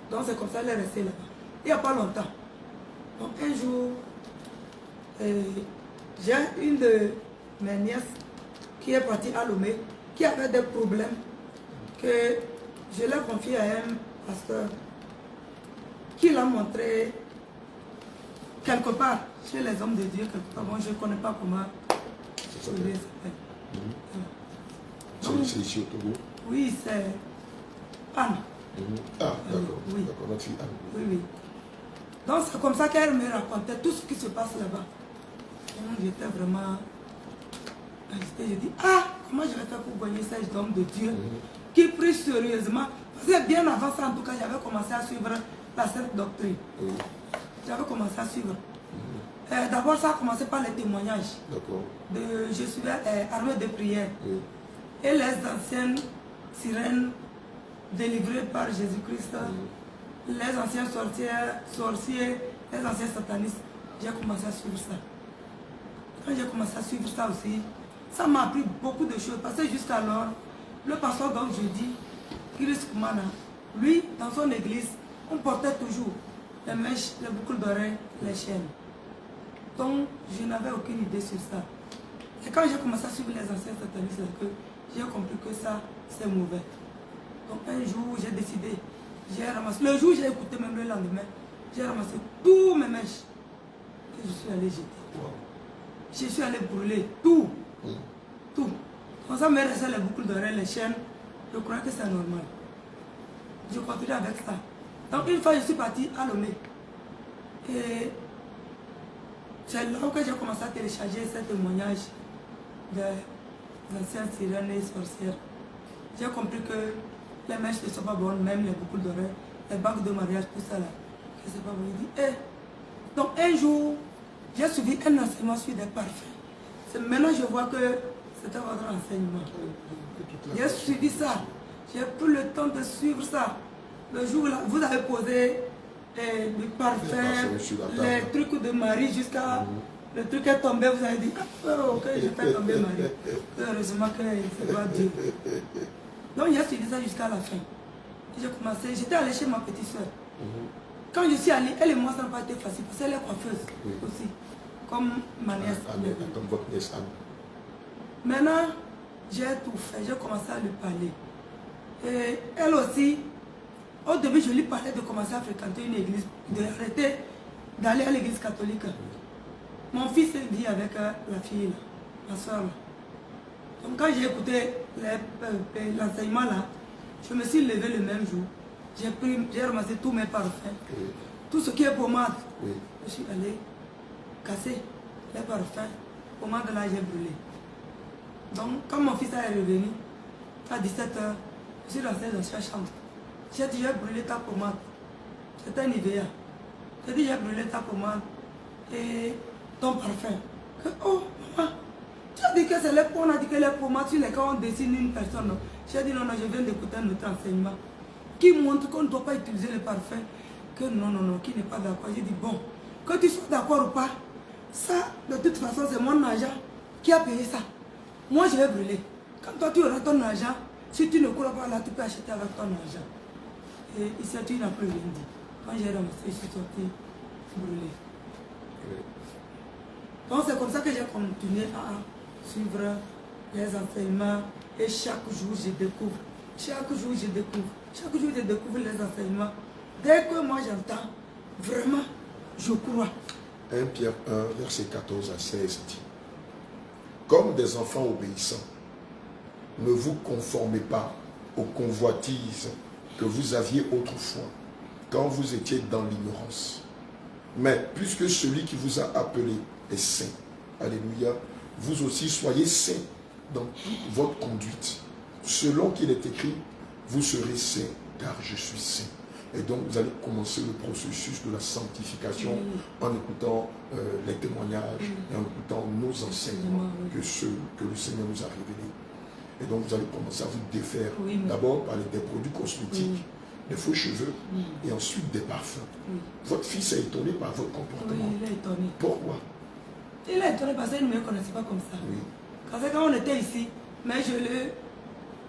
Donc c'est comme ça qu'elle est restée là-bas. Il n'y a pas longtemps. Donc un jour, j'ai une de mes nièces qui est partie à Lomé, qui avait des problèmes, que je l'ai confié à un pasteur qui l'a montré quelque part chez les hommes de Dieu, quelque part. Bon, je ne connais pas comment il s'appelle. C'est ici au Togo? Oui, c'est Anne. Ah, d'accord. Oui. D'accord, notre fille Anne. Oui, oui. Donc c'est comme ça qu'elle me racontait tout ce qui se passe là-bas. J'étais vraiment agitée. Je dis, ah, comment je vais faire pour gagner ces hommes de Dieu qui prient sérieusement? Parce que bien avant ça, en tout cas, j'avais commencé à suivre la Sainte Doctrine. J'avais commencé à suivre. D'abord, ça a commencé par les témoignages. Je suis armée de prière. Et les anciennes sirènes délivrées par Jésus-Christ, les anciens sorciers, les anciens satanistes, j'ai commencé à suivre ça. Quand j'ai commencé à suivre ça aussi, ça m'a appris beaucoup de choses. Parce que jusqu'alors, le pasteur donc je dis, Chris Kumana, lui, dans son église, on portait toujours les mèches, les boucles d'oreilles, les chaînes. Donc, je n'avais aucune idée sur ça. Et quand j'ai commencé à suivre les anciens satanistes, j'ai compris que ça, c'est mauvais. Donc, un jour, j'ai décidé, j'ai ramassé, le jour où j'ai écouté, même le lendemain, j'ai ramassé tous mes mèches. que je suis allé jeter. Je suis allé brûler tout. Tout. Comme ça, me restait les boucles d'oreilles, les chaînes. Je crois que c'est normal. Je continue avec ça. Donc une fois, je suis partie à Lomé. Et c'est là que j'ai commencé à télécharger ces témoignages des anciens sirènes et sorcières. J'ai compris que les mèches ne sont pas bonnes, même les boucles d'oreilles, les bagues de mariage, tout ça là. Je ne sais pas, vous dit. Donc un jour, j'ai suivi un enseignement sur des parfums. Maintenant, je vois que c'était votre enseignement. J'ai suivi ça. J'ai pris le temps de suivre ça. Le jour là, vous avez posé le parfum, les trucs de Marie jusqu'à... Le truc est tombé, vous avez dit, ok, je fais tomber Marie. Heureusement que c'est pas Dieu. Donc j'ai suivi ça jusqu'à la fin. J'ai commencé, j'étais allée chez ma petite soeur. Quand je suis allée, elle et moi, ça n'a pas été facile parce qu'elle est coiffeuse aussi. Comme ma nièce. Comme votre nièce Anne. Maintenant, j'ai tout fait, j'ai commencé à lui parler. Et elle aussi, au début, je lui parlais de commencer à fréquenter une église, d'arrêter d'aller à l'église catholique. Mon fils vit avec la fille, là, la soeur. Donc quand j'ai écouté l'enseignement là, je me suis levé le même jour. J'ai ramassé tous mes parfums. Tout ce qui est pommade. Je suis allé casser les parfums. Pommade là, j'ai brûlé. Donc quand mon fils est revenu, à 17h, je suis rentré dans sa chambre. J'ai dit, j'ai brûlé ta pommade. C'était un Nivea. J'ai dit, j'ai brûlé ta pommade et ton parfum. Oh, maman, tu as dit que c'est les pommes, on a dit que les pommades, sur lesquelles on dessine une personne. J'ai dit, non, non, je viens d'écouter notre enseignement qui montre qu'on ne doit pas utiliser le parfum. Que non, non, non, qui n'est pas d'accord. J'ai dit, bon, que tu sois d'accord ou pas, ça, de toute façon, c'est mon argent qui a payé ça. Moi, je vais brûler. Quand toi, tu auras ton argent, si tu ne crois pas là, tu peux acheter avec ton argent. Et ici, tu n'as plus rien dit. Quand j'ai ramassé, je suis sorti brûler. Donc, c'est comme ça que j'ai continué à suivre les enseignements. Et chaque jour, je découvre. Chaque jour, je découvre. Chaque jour, je découvre les enseignements. Dès que moi, j'entends, vraiment, je crois. 1 Pierre 1, verset 14 à 16 dit: Comme des enfants obéissants, ne vous conformez pas aux convoitises que vous aviez autrefois, quand vous étiez dans l'ignorance. Mais puisque celui qui vous a appelé est saint, alléluia, vous aussi soyez saints dans toute votre conduite. Selon qu'il est écrit, vous serez saints, car je suis saint. Et donc, vous allez commencer le processus de la sanctification en écoutant les témoignages et en écoutant nos enseignements que le Seigneur nous a révélés. Et donc, vous allez commencer à vous défaire d'abord par des produits cosmétiques, des faux cheveux et ensuite des parfums. Votre fils est étonné par votre comportement. Oui, il est étonné. Pourquoi? Il est étonné parce qu'il ne me connaissait pas comme ça. Parce que quand on était ici, mais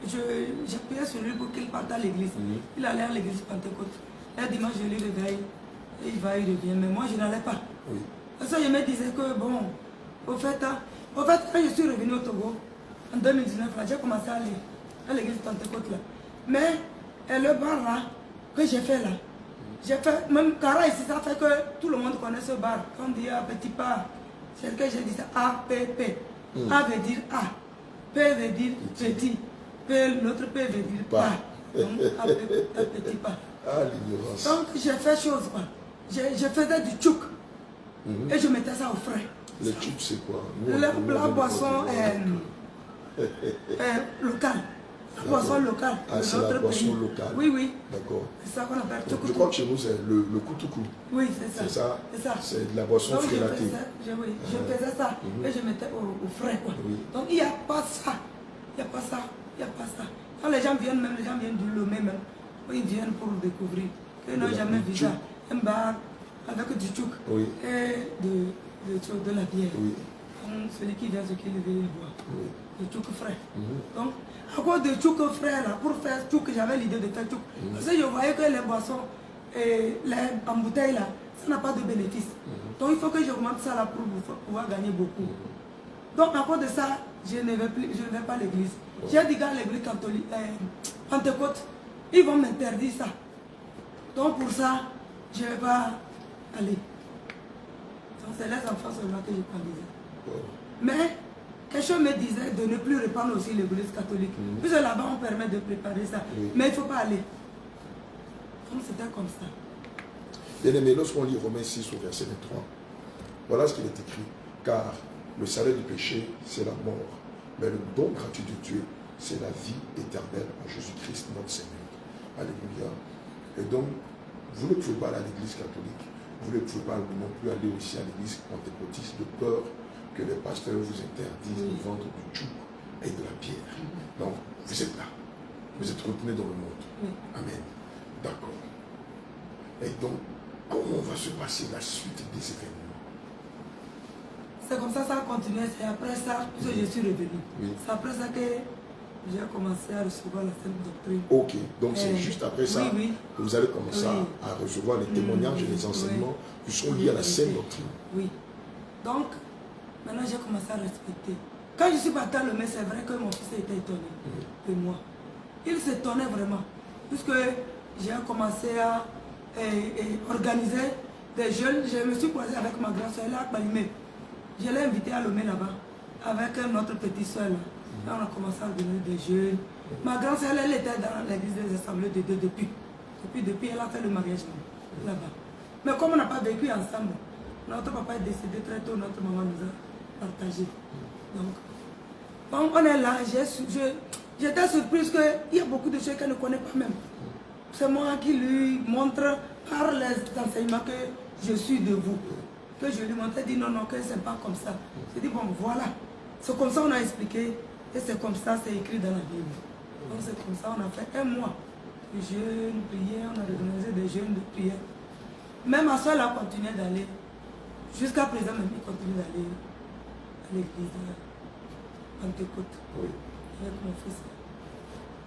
j'appuyais sur lui pour qu'il parte à l'église. Il allait à l'église Pentecôte. Un dimanche, je lui réveille, et il va, il revient. Mais moi, je n'allais pas. Parce que je me disais que, bon, au fait, quand je suis revenu au Togo, en 2019, j'ai commencé à aller à l'église Pentecôte là. Mais le bar là, que j'ai fait là, j'ai fait, même Cara ici, ça fait que tout le monde connaît ce bar. Quand on dit un petit bar, c'est ce que j'ai dit, ça A-P-P. A veut dire A, P veut dire petit, l'autre P veut dire pas. Donc, un petit pas. Ah, l'ignorance. Donc, j'ai fait chose, quoi. Je faisais du tchouk. Et je mettais ça au frais. Le tchouk, c'est quoi? La boisson locale. La boisson locale. Ah, c'est la boisson locale. Oui, oui. D'accord. C'est ça qu'on appelle tchouk. Je crois que chez nous, c'est le koutoukou. Oui, c'est ça. C'est ça. C'est de la boisson frélatée. Je faisais ça. Et je mettais au frais, quoi. Donc, il n'y a pas ça. Il n'y a pas ça. Il n'y a pas ça. Quand les gens viennent, même les gens viennent du Lomé même, ils viennent pour découvrir. Ils n'ont jamais vu ça. Un bar avec du tchouk et de la bière. Donc, celui qui vient, ce qu'il veut, il boit. Le tchouk frais. Donc, à cause de tchouk frais, là, pour faire tchouk, j'avais l'idée de faire tchouk. Parce que je voyais que les boissons en bouteille, là, ça n'a pas de bénéfice. Donc, il faut que j'augmente ça là pour pouvoir gagner beaucoup. Donc, à cause de ça, je ne vais pas à l'église. J'ai dit à l'église catholique, Pentecôte, ils vont m'interdire ça. Donc pour ça, je ne vais pas aller. Donc c'est les enfants seulement que je conduisais. Wow. Mais quelque chose me disait de ne plus répandre aussi l'église catholique. Puisque là-bas, on permet de préparer ça. Mais il ne faut pas aller. Donc c'était comme ça. Bien aimé, lorsqu'on lit Romains 6 au verset 23, voilà ce qu'il est écrit. Car le salaire du péché, c'est la mort. Mais le don gratuit de Dieu, c'est la vie éternelle en Jésus-Christ, notre Seigneur. Alléluia. Et donc, vous ne pouvez pas aller à l'église catholique. Vous ne pouvez pas non plus aller aussi à l'église pentecôtiste de peur que les pasteurs vous interdisent de vendre du tchou et de la pierre. Donc, vous êtes là. Vous êtes retourné dans le monde. Amen. D'accord. Et donc, comment va se passer la suite des événements? C'est comme ça a continué. C'est après ça que je suis revenu. C'est après ça que j'ai commencé à recevoir la Sainte Doctrine. Ok, donc c'est juste après ça que vous allez commencer à recevoir les témoignages et les enseignements qui sont liés à la Sainte Doctrine. Oui. Donc, maintenant j'ai commencé à respecter. Quand je suis parti à Lomé, c'est vrai que mon fils était étonné de moi. Il s'étonnait vraiment. Puisque j'ai commencé à organiser des jeunes. Je me suis croisé avec ma grande soeur, là, à Balimé. Je l'ai invité à Lomé là-bas, avec notre petite soeur. Là, on a commencé à organiser des jeunes. Ma grande soeur, elle était dans l'église des assemblées de Dieu depuis. Depuis, elle a fait le mariage là-bas. Mais comme on n'a pas vécu ensemble, notre papa est décédé très tôt, notre maman nous a partagé. Donc on est là, j'étais surprise qu'il y a beaucoup de choses qu'elle ne connaît pas même. C'est moi qui lui montre par les enseignements que je suis de vous. Que je lui montre, elle dit non, non, que c'est pas comme ça. Je dis bon, voilà. C'est comme ça on a expliqué. Et c'est comme ça, c'est écrit dans la Bible. Donc c'est comme ça, on a fait un mois de jeûne, prière, on a organisé des jeûnes de prière. Même ma soeur a continué d'aller. Jusqu'à présent, même, il continue d'aller à l'église de Pentecôte. Avec mon fils.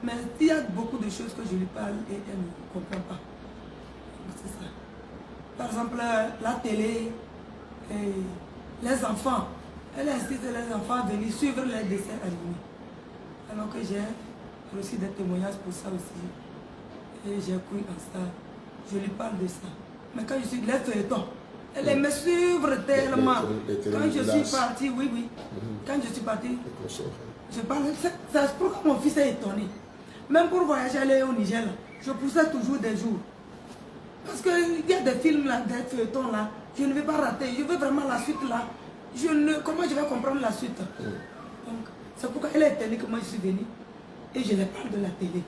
Mais il y a beaucoup de choses que je lui parle et elle ne comprend pas. C'est ça. Par exemple, la télé, les enfants. Elle incite les enfants à venir suivre les dessins animés. Alors que j'ai reçu des témoignages pour ça aussi. Et j'ai cru en ça. Je lui parle de ça. Mais quand je suis les feuilletons, elle aimait suivre tellement. Quand je suis partie, quand je suis partie, je parlais. C'est pourquoi mon fils est étonné. Même pour voyager, aller au Niger, là, je poussais toujours des jours. Parce qu'il y a des films là, des feuilletons là, je ne vais pas rater. Je veux vraiment la suite là. Comment je vais comprendre la suite? Donc, c'est pourquoi elle est étonnée que moi je suis venue. Et je les parle de la télé.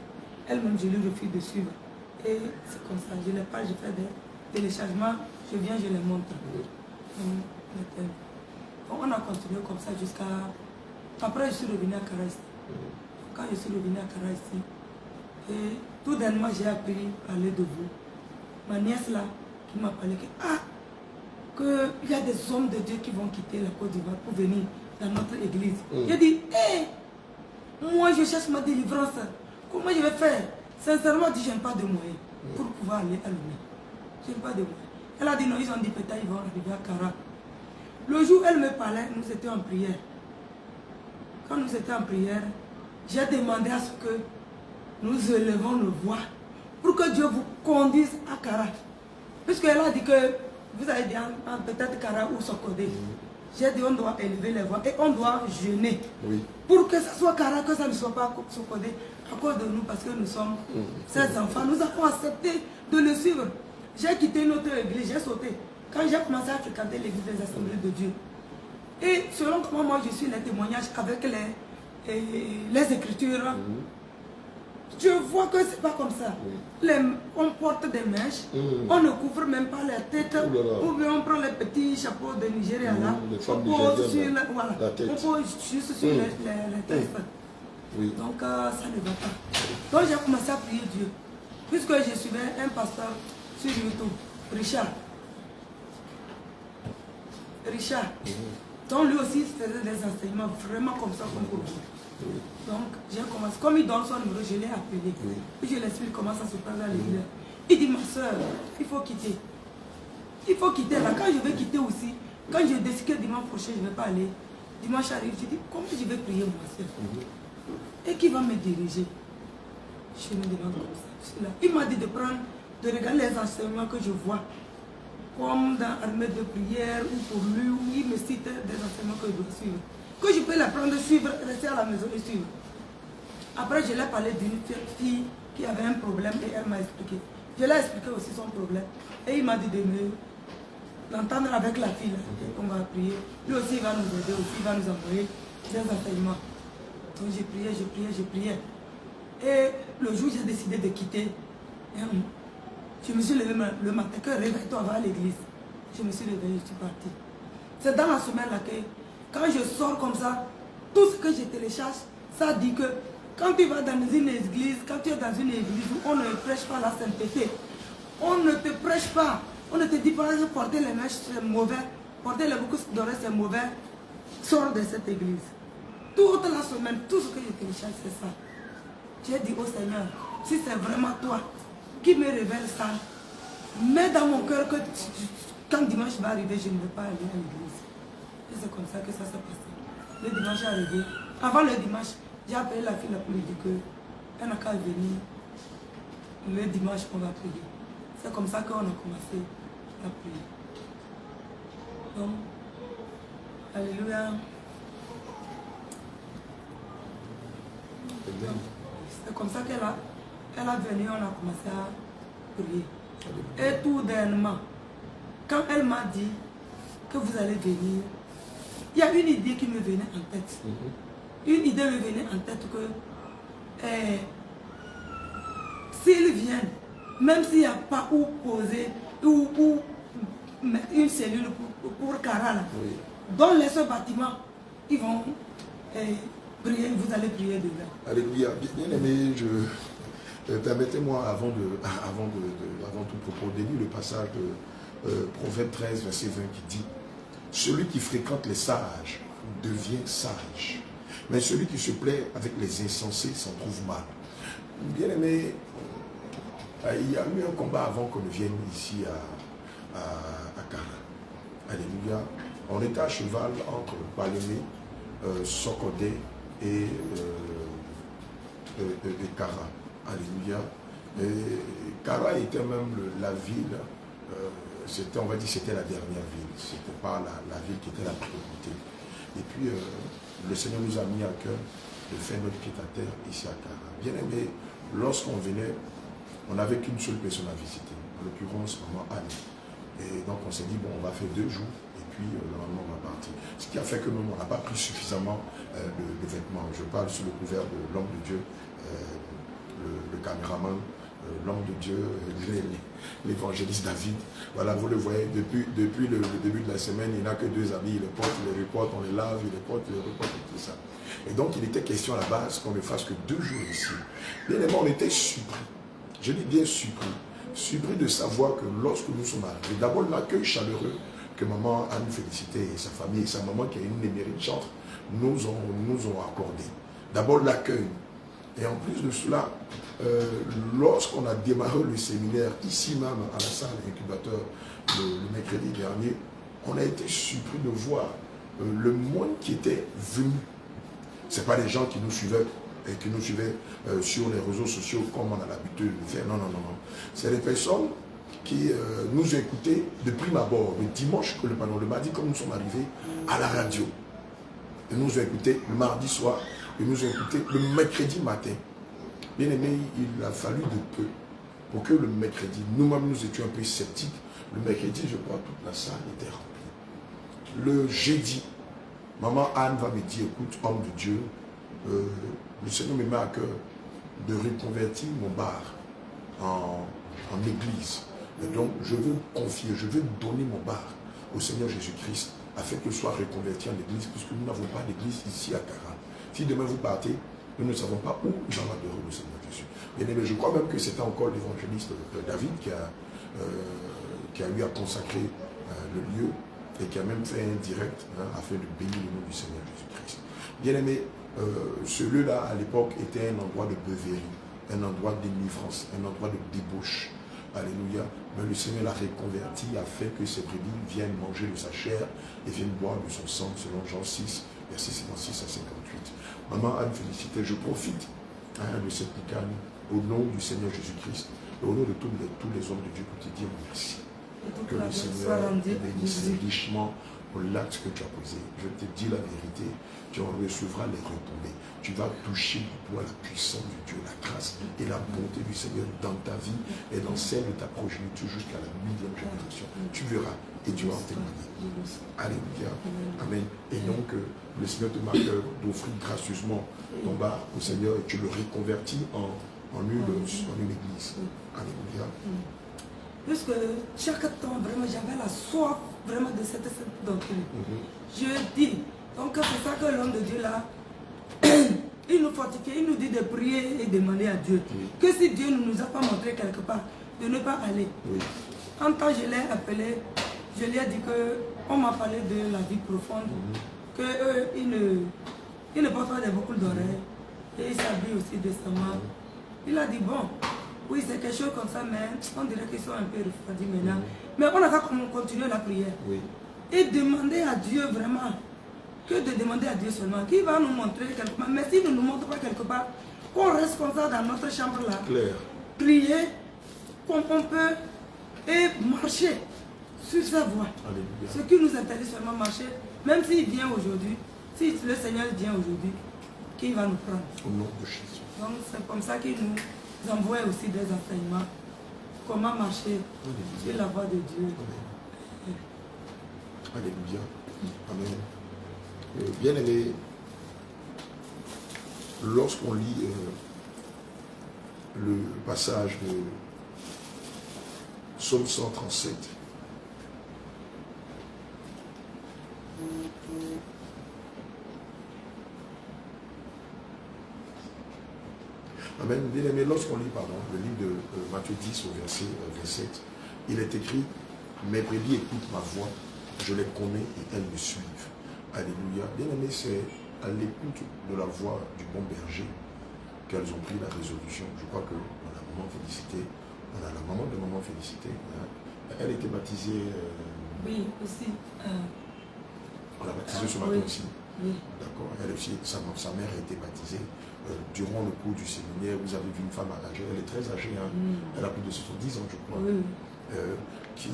Elle-même, je lui refuse de suivre. Et c'est comme ça, je les parle, je fais des téléchargements, je viens, je les montre. Donc, on a continué comme ça jusqu'à... Après, je suis revenue à Kara ici. Quand je suis revenue à Kara ici, et tout dernièrement, j'ai appris à parler de vous. Ma nièce là, qui m'a parlé qu'il y a des hommes de Dieu qui vont quitter la Côte d'Ivoire pour venir dans notre église. J'ai dit, moi je cherche ma délivrance. Comment je vais faire? Sincèrement, je n'ai pas de moyens pour pouvoir aller à l'Union. Je n'ai pas de moyens. Elle a dit non, ils ont dit peut-être ils vont arriver à Kara. Le jour où elle me parlait, nous étions en prière. Quand nous étions en prière, j'ai demandé à ce que nous élevons nos voix pour que Dieu vous conduise à Kara. Puisqu'elle a dit que vous avez dit peut-être Kara ou Sokodé. J'ai dit on doit élever les voix et on doit jeûner. Pour que ce soit Kara, que ça ne soit pas Sokodé à cause de nous, parce que nous sommes ses enfants. Nous avons accepté de le suivre. J'ai quitté notre église, j'ai sauté. Quand j'ai commencé à fréquenter l'église des assemblées de Dieu. Et selon comment moi je suis les témoignages avec les écritures, je vois que c'est pas comme ça. On porte des mèches, on ne couvre même pas la tête, ou bien on prend les petits chapeaux de Nigeria là, on pose sur la tête. On pose juste sur les têtes. Donc ça ne va pas. Donc j'ai commencé à prier Dieu. Puisque je suivais un pasteur sur YouTube, Richard. Donc lui aussi faisait des enseignements vraiment comme ça, comme pour vous. Donc j'ai commencé, comme il donne son numéro, je l'ai appelé. Puis je l'explique comment ça se passe à l'église. Il dit, ma soeur, il faut quitter. Il faut quitter là. Quand je vais quitter aussi, quand je décide que dimanche prochain je ne vais pas aller, dimanche arrive, je dis, comment je vais prier ma soeur? Et qui va me diriger? Je me demande comme ça. Il m'a dit de regarder les enseignements que je vois. comme dans l'armée de prière ou pour lui, où il me cite des enseignements que je dois suivre. Que je peux les prendre, suivre, rester à la maison et suivre. Après, je lui ai parlé d'une fille qui avait un problème et elle m'a expliqué. Je lui ai expliqué aussi son problème. Et il m'a dit d'entendre avec la fille, on va prier. Lui aussi, il va nous aider, aussi, il va nous envoyer des enseignements. Donc j'ai prié, j'ai prié, j'ai prié. Et le jour où j'ai décidé de quitter, je me suis levé le matin, que réveille-toi, va à l'église. Je me suis levé, je suis parti. C'est dans la semaine là que, quand je sors comme ça, tout ce que je télécharge, ça dit que quand tu vas dans une église, quand tu es dans une église où on ne prêche pas la sainteté, on ne te prêche pas, on ne te dit pas que porter les mèches c'est mauvais, porter les boucles dorées c'est mauvais, sors de cette église. Toute la semaine, tout ce que je télécharge, c'est ça. J'ai dit au Seigneur, si c'est vraiment toi qui me révèle ça, mets dans mon cœur que quand dimanche va arriver, je ne vais pas aller à l'église. Et c'est comme ça que ça s'est passé. Le dimanche est arrivé. Avant le dimanche, j'ai appelé la fille pour lui dire qu'elle n'a qu'à venir. Le dimanche, on va prier. C'est comme ça qu'on a commencé à prier. Donc, alléluia. C'est comme ça qu'elle a venu, on a commencé à prier. Et tout dernièrement, quand elle m'a dit que vous allez venir, il y a une idée qui me venait en tête. Une idée me venait en tête que s'ils viennent, même s'il n'y a pas où poser, ou mettre une cellule pour Cara, là, dans les ce bâtiment, ils vont prier, vous allez prier dedans. Alléluia. Bien aimé, permettez-moi, avant tout propos, de lire le passage de Proverbe 13, verset 20 qui dit « Celui qui fréquente les sages devient sage, mais celui qui se plaît avec les insensés s'en trouve mal. » Bien aimé, il y a eu un combat avant qu'on ne vienne ici à Cara. Alléluia. On était à cheval entre Palémé, Sokodé et Cara. Alléluia. Et Cara était même la ville, on va dire c'était la dernière ville, c'était pas la ville qui était la priorité. Et puis le Seigneur nous a mis à cœur de faire notre pied à terre ici à Cara. Bien aimé, lorsqu'on venait, on n'avait qu'une seule personne à visiter, en l'occurrence maman Anne. Et donc on s'est dit, bon, on va faire 2 jours, et puis normalement on va partir. Ce qui a fait que nous, on n'a pas pris suffisamment de vêtements. Je parle sous le couvert de l'homme de Dieu, le caméraman, l'homme de Dieu, l'évangéliste David. Voilà, vous le voyez, depuis le début de la semaine, il n'a que 2 habits, il les porte, il les reporte, on les lave, il les porte, il les reporte, et tout ça. Et donc il était question à la base qu'on ne fasse que 2 jours ici. Bien évidemment, on était surpris. Je dis bien surpris de savoir que lorsque nous sommes arrivés, d'abord l'accueil chaleureux que maman Anne Félicité et sa famille et sa maman qui a une émérite chantre nous ont accordé. D'abord l'accueil. Et en plus de cela, lorsqu'on a démarré le séminaire ici même à la salle incubateur le mercredi dernier, on a été surpris de voir le monde qui était venu. Ce n'est pas les gens qui nous suivaient et qui nous suivaient sur les réseaux sociaux comme on a l'habitude de faire. Non, non, non, non. C'est les personnes qui nous ont écoutés de prime abord, le dimanche, le mardi, quand nous sommes arrivés à la radio. Ils nous ont écoutés le mardi soir, ils nous ont écoutés le mercredi matin. Bien aimé, il a fallu de peu pour que le mercredi, nous-mêmes nous étions un peu sceptiques. Le mercredi, je crois, toute la salle était remplie. Le jeudi, maman Anne va me dire, écoute, homme de Dieu, le Seigneur me met à cœur de reconvertir mon bar en église. Et donc, je veux confier, je veux donner mon bar au Seigneur Jésus-Christ afin qu'il soit reconverti en église, puisque nous n'avons pas d'église ici à Cara. Si demain vous partez, nous ne savons pas où j'en adorerai le Seigneur Jésus. Bien aimé, je crois même que c'était encore l'évangéliste David qui a eu à consacrer le lieu et qui a même fait un direct afin de bénir le nom du Seigneur Jésus-Christ. Bien aimé, ce lieu-là, à l'époque, était un endroit de beuverie, un endroit de délivrance, un endroit de débauche. Alléluia. Mais le Seigneur l'a reconverti afin que ses brebis viennent manger de sa chair et viennent boire de son sang, selon Jean 6, versets 56 à 58. Maman Anne Félicité, je profite de cette licane au nom du Seigneur Jésus-Christ et au nom de tous les hommes de Dieu pour te dire merci. toute Que la le gloire Seigneur soit rendue te à bénisse Jésus. richement pour l'acte que tu as posé. Je te dis la vérité, tu en recevras les retombées. Tu vas toucher du doigt la puissance de Dieu, la grâce et la bonté du Seigneur dans ta vie et dans celle de ta progéniture jusqu'à la 1000e génération. Tu verras et tu vas en témoigner. Alléluia. Amen. Et donc, le Seigneur te marque d'offrir gracieusement ton bar au Seigneur et tu le reconvertis en une église. Alléluia. Puisque chaque temps, vraiment, j'avais la soif vraiment de cette doctrine. Je dis, donc c'est ça que l'homme de Dieu là, il nous fortifie, il nous dit de prier et demander à Dieu. Que si Dieu ne nous a pas montré quelque part, de ne pas aller. En temps, je l'ai appelé, je lui ai dit qu'on m'a parlé de la vie profonde, qu'ils ne portent pas des boucles d'oreilles et ils s'habillent aussi décemment. Il a dit, bon, oui, c'est quelque chose comme ça, mais on dirait qu'ils sont un peu refroidis maintenant. Mais on a qu'à continuer la prière. Et demander à Dieu vraiment, que de demander à Dieu seulement, qui va nous montrer quelque part. Mais s'il ne nous montre pas quelque part, qu'on reste comme ça dans notre chambre là, prier, comme on peut, et marcher sur sa voie. Alléluia. Ce qui nous interdit seulement marcher, même s'il vient aujourd'hui, si le Seigneur vient aujourd'hui, qui va nous prendre. Au nom de Jésus. Donc c'est comme ça qu'il nous envoie aussi des enseignements. Comment marcher sur la voie de Dieu. Alléluia. Amen. Bien aimé, lorsqu'on lit le passage de Psaume 137, amen. Bien aimé, lorsqu'on lit le livre de Matthieu 10 au verset 27, il est écrit: mes brebis écoutent ma voix, je les connais et elles me suivent. Alléluia. Bien aimé, c'est à l'écoute de la voix du bon berger qu'elles ont pris la résolution. Je crois que on a maman Félicité, on a la maman de maman Félicité. Elle était baptisée. Oui, aussi. On l'a baptisée ce matin aussi. Oui. D'accord. Elle aussi, sa mère a été baptisée. Durant le cours du séminaire, vous avez vu une femme âgée, elle est très âgée, hein. Elle a plus de 70 ans, je crois. Qui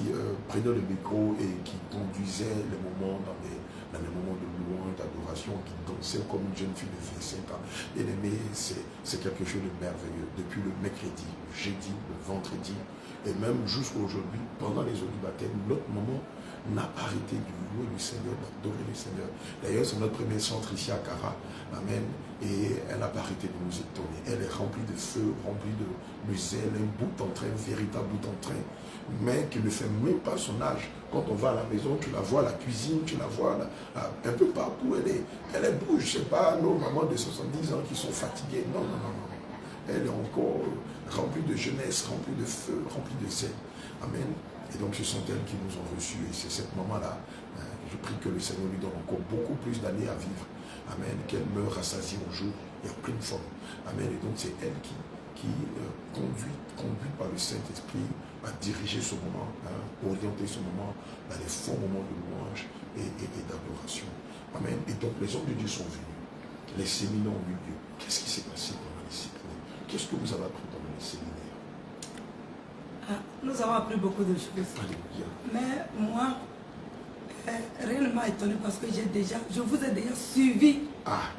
prenait le micro et qui conduisait les moments dans les moments de louange, d'adoration, qui dansait comme une jeune fille de 25 ans. Bien aimé, c'est quelque chose de merveilleux. Depuis le mercredi, le jeudi, le vendredi, et même jusqu'à aujourd'hui, pendant les eaux du baptême, notre maman n'a pas arrêté de louer le Seigneur, d'adorer le Seigneur. D'ailleurs, c'est notre premier centre ici à Cara. Amen. Et elle n'a pas arrêté de nous étonner. Elle est remplie de feu, remplie de zèle, un bout en train, un véritable bout en train, mais qui ne fait même pas son âge. Quand on va à la maison, tu la vois à la cuisine, tu la vois un peu partout, elle est bouge. Ce n'est pas nos mamans de 70 ans qui sont fatiguées. Non, non, non, non. Elle est encore remplie de jeunesse, remplie de feu, remplie de zèle. Amen. Et donc ce sont elles qui nous ont reçus. Et c'est cette maman-là, je prie que le Seigneur lui donne encore beaucoup plus d'années à vivre. Amen. Qu'elle meure rassasiée au jour et en pleine forme. Amen. Et donc c'est elle qui conduit par le Saint-Esprit, à diriger ce moment, orienter ce moment dans les forts moments de louange et d'adoration. Amen. Et donc les hommes de Dieu sont venus. Les séminaires ont eu lieu. Qu'est-ce qui s'est passé pendant les séminaires? Qu'est-ce que vous avez appris pendant les séminaires? Nous avons appris beaucoup de choses. Alléluia. Mais moi, rien ne m'a étonné parce que je vous ai déjà suivi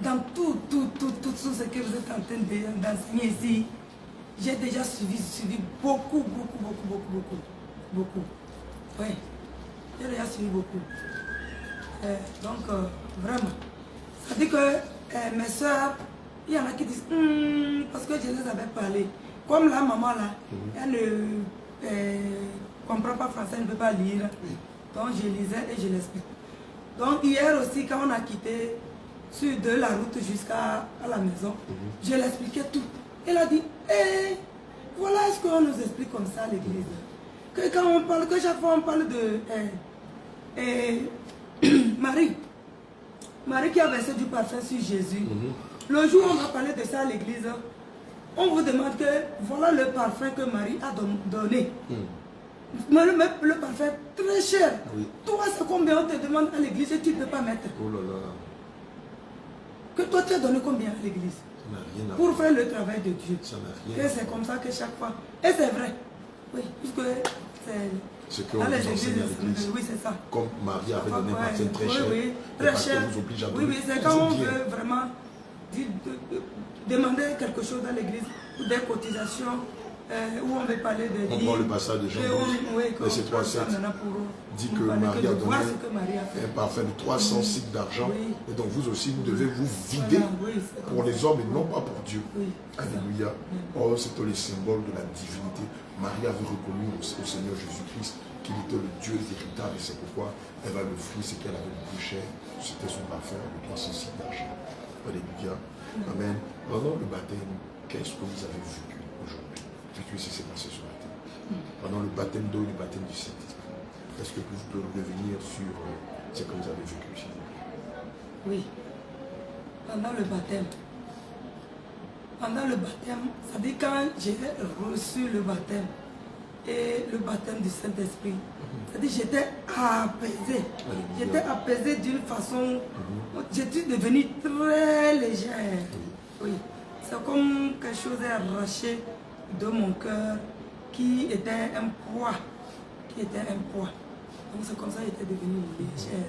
dans tout ce que vous êtes en train d'enseigner ici. J'ai déjà suivi beaucoup. Oui, j'ai déjà suivi beaucoup. Donc, vraiment. Ça dit que mes soeurs, il y en a qui disent, parce que je les avais parlé. Comme la maman là, elle ne comprend pas français, elle ne peut pas lire. Donc je lisais et je l'explique. Donc hier aussi, quand on a quitté de la route jusqu'à la maison, je l'expliquais tout. Elle a dit, voilà ce qu'on nous explique comme ça à l'église. Que quand on parle, que chaque fois on parle de Marie qui a versé du parfum sur Jésus. Le jour où on va parler de ça à l'église, on vous demande que voilà le parfum que Marie a donné. Mais le parfum très cher. Oui. Toi, c'est combien on te demande à l'église et tu ne peux pas mettre? Oh là là. Que toi, tu as donné combien à l'église? Pour faire le travail de Dieu. Ça n'a rien. Et c'est comme ça que chaque fois. Et c'est vrai. Oui, puisque Ce qu'on Dans vous les enseigne à églises, l'église. oui, c'est ça. Comme Marie avait donné un Ouais, parfum très cher. oui, Le très pasteur cher. nous oblige à Oui, donner oui, c'est toujours quand on bien. veut vraiment demander quelque chose dans l'église, ou des cotisations, où on veut parler de On prend le passage de Jean 12, verset 3 à 7, dit que Marie a donné un parfum de 300 cycles d'argent. Oui. Et donc vous aussi, vous devez vous vider pour les hommes et non pas pour Dieu. Oui. Alléluia. Oh, c'était le symbole de la divinité. Marie avait reconnu au Seigneur Jésus-Christ qu'il était le Dieu véritable et c'est pourquoi elle va l'offrir ce qu'elle avait le plus cher. C'était son parfum de 300 cycles d'argent. Alléluia. Amen. Pendant le baptême, qu'est-ce que vous avez vécu aujourd'hui? Qu'est-ce qui s'est passé ce matin? Pendant le baptême d'eau et le baptême du Saint-Esprit. Est-ce que vous pouvez revenir sur ce que vous avez vécu ici? Oui. Pendant le baptême. Pendant le baptême, ça dit quand j'ai reçu le baptême et le baptême du Saint-Esprit, ça dit j'étais apaisé. J'étais apaisé d'une façon, j'étais devenue très légère. Oui. C'est comme quelque chose est arraché de mon cœur qui était un poids. Donc c'est comme ça que j'étais devenue légère.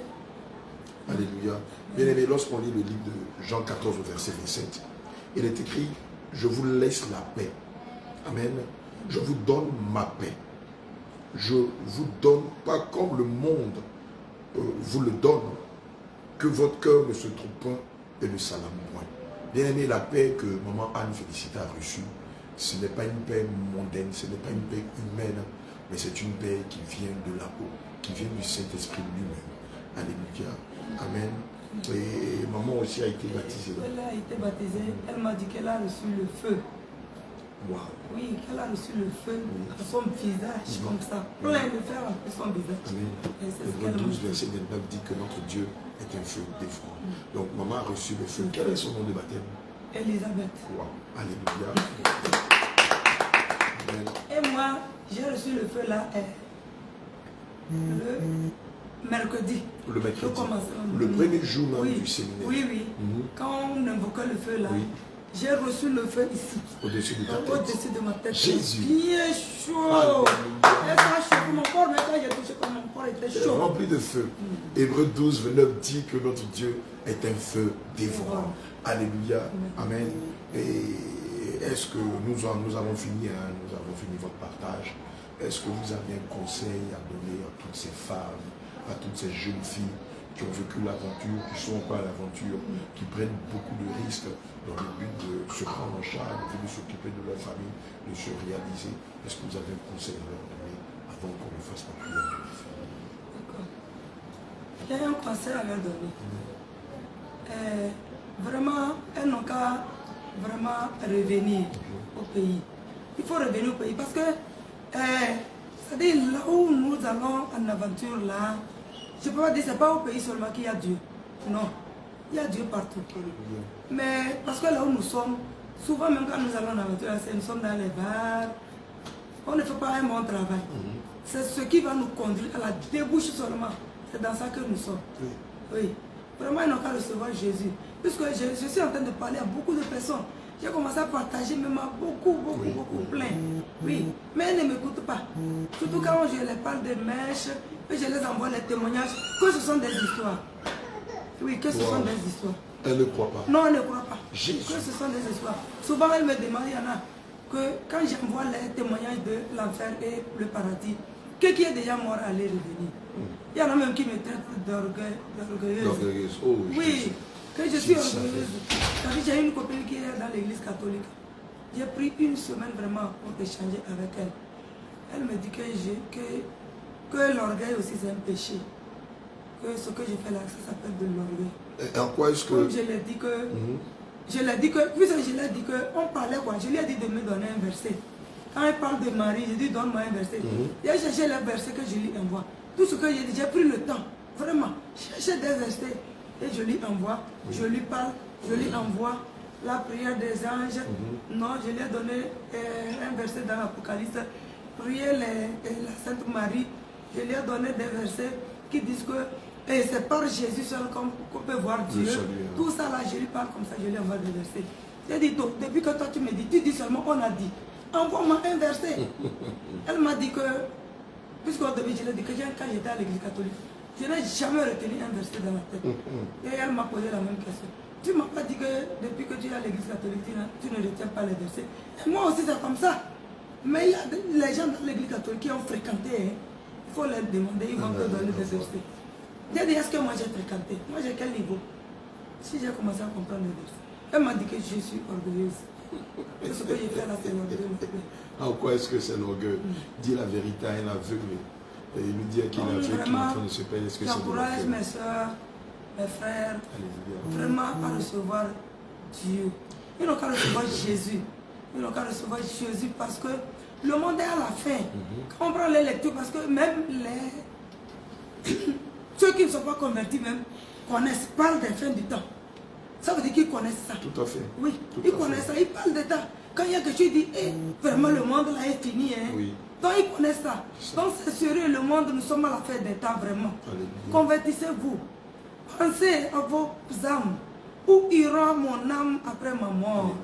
Alléluia. Bien aimé, lorsqu'on lit le livre de Jean 14 au verset 27, il est écrit, je vous laisse la paix. Amen. Je vous donne ma paix. Je vous donne pas comme le monde vous le donne, que votre cœur ne se trompe pas et ne s'alarme point. Bien aimé, la paix que maman Anne Félicita a reçue, ce n'est pas une paix mondaine, ce n'est pas une paix humaine, mais c'est une paix qui vient de là-haut, qui vient du Saint-Esprit lui-même. Alléluia. Amen. Et maman aussi a été baptisée. Elle a été baptisée, elle m'a dit qu'elle a reçu le feu. Wow. Oui, qu'elle a reçu le feu à son visage, comme ça. Plein de fer à son visage. Amen. Hébreux 12, verset 29 dit que notre Dieu est un feu défront. Donc maman a reçu le feu. Quel est son nom de baptême? Elisabeth. Wow. Alléluia. Amen. Et moi, j'ai reçu le feu là le mercredi. Le mercredi. Le premier jour même du séminaire. Oui, oui. Quand on invoquait le feu là, j'ai reçu le feu ici. Au-dessus de ta tête. Au-dessus de ma tête. Jésus. Bien chaud. Et ça chaud mon corps, mais quand j'ai touché comme mon corps était chaud. Rempli de feu. Hébreux 12, 29 dit que notre Dieu est un feu dévorant. Alléluia. Amen. Et est-ce que nous avons fini, nous avons fini votre partage. Est-ce que vous avez un conseil à donner à toutes ces femmes, à toutes ces jeunes filles qui ont vécu l'aventure, qui sont encore à l'aventure, qui prennent beaucoup de risques dans le but de se prendre en charge, de s'occuper de leur famille, de se réaliser? Est-ce que vous avez un conseil à leur donner avant qu'on ne fasse la prière de la famille? D'accord. J'ai un conseil à leur donner. Vraiment, elles n'ont qu'à vraiment revenir au pays. Il faut revenir au pays parce que c'est-à-dire là où nous allons en aventure là, je ne peux pas dire que ce n'est pas au pays seulement qu'il y a Dieu. Non, il y a Dieu partout. Mais parce que là où nous sommes, souvent même quand nous allons en aventure, nous sommes dans les bars, on ne fait pas un bon travail. C'est ce qui va nous conduire à la débouche seulement. C'est dans ça que nous sommes. Oui. Vraiment, ils n'ont qu'à recevoir Jésus. Puisque je suis en train de parler à beaucoup de personnes. J'ai commencé à partager même à beaucoup, plein. Oui, mais elles ne m'écoutent pas. Surtout quand je les parle de mèches, et je les envoie les témoignages, que ce sont des histoires. Oui, que ce sont des histoires. Elles ne croient pas. Non, elles ne croient pas. Jésus. Que ce sont des histoires. Souvent, elles me demandent, il y en a, que quand j'envoie les témoignages de l'enfer et le paradis, que qui est déjà mort allait revenir. Il y en a même qui me traitent d'orgueilleuse. Oh, oui. Jésus. Que je suis orgueilleuse. J'ai une copine qui est dans l'église catholique. J'ai pris une semaine vraiment pour échanger avec elle. Elle me dit que l'orgueil aussi c'est un péché. Que ce que je fais là, ça s'appelle de l'orgueil. Et en quoi est-ce que... Comme je l'ai dit que... Je l'ai dit que... Puisque je l'ai dit qu'on parlait quoi. Je lui ai dit de me donner un verset. Quand elle parle de Marie, je dis donne-moi un verset. J'ai cherché le verset que je lui envoie. Tout ce que j'ai dit, j'ai pris le temps. Vraiment. Chercher des versets. Et je lui envoie, je lui parle, je lui envoie la prière des anges. Non, je lui ai donné un verset dans l'Apocalypse. Prier la Sainte Marie. Je lui ai donné des versets qui disent que c'est par Jésus seul qu'on peut voir Dieu. Tout ça là, je lui parle comme ça, je lui envoie des versets. J'ai dit, donc, depuis que toi tu me dis, tu dis seulement on a dit. Envoie-moi un verset. Elle m'a dit que Puisqu'au début, je l'ai dit que quand j'étais à l'église catholique, je n'ai jamais retenu un verset dans la tête. Et elle m'a posé la même question. Tu ne m'as pas dit que depuis que tu es à l'église catholique, tu ne retiens pas les versets. Et moi aussi, c'est comme ça. Mais il y a les gens dans l'église catholique qui ont fréquenté. Il faut leur demander, ils vont te donner des versets. J'ai dit, est-ce que moi j'ai fréquenté? Moi j'ai quel niveau? Si j'ai commencé à comprendre les versets. Elle m'a dit que je suis orgueilleuse. C'est ce que j'ai fait là, c'est l'orgueil. En quoi est-ce que c'est l'orgueil? Dis la vérité à un aveugle. Et il lui dit qu'il est aveugle, qu'il est en train de se perdre. Est-ce que c'est de l'orgueil? J'encourage mes soeurs, mes frères, vraiment à recevoir Dieu. Ils n'ont qu'à recevoir Jésus. Ils n'ont qu'à recevoir Jésus parce que le monde est à la fin. Quand on prend les lectures, parce que même ceux qui ne sont pas convertis même connaissent, parlent des fins du temps. Ça veut dire qu'ils connaissent ça. Tout à fait. Oui, ils connaissent ça, ils parlent de ça. Quand il y a quelque chose, ils disent, vraiment le monde là est fini. Hein. Oui. Donc ils connaissent ça. Donc c'est sérieux, le monde, nous sommes à la fin des temps vraiment. Convertissez-vous. Pensez à vos âmes. Où ira mon âme après ma mort?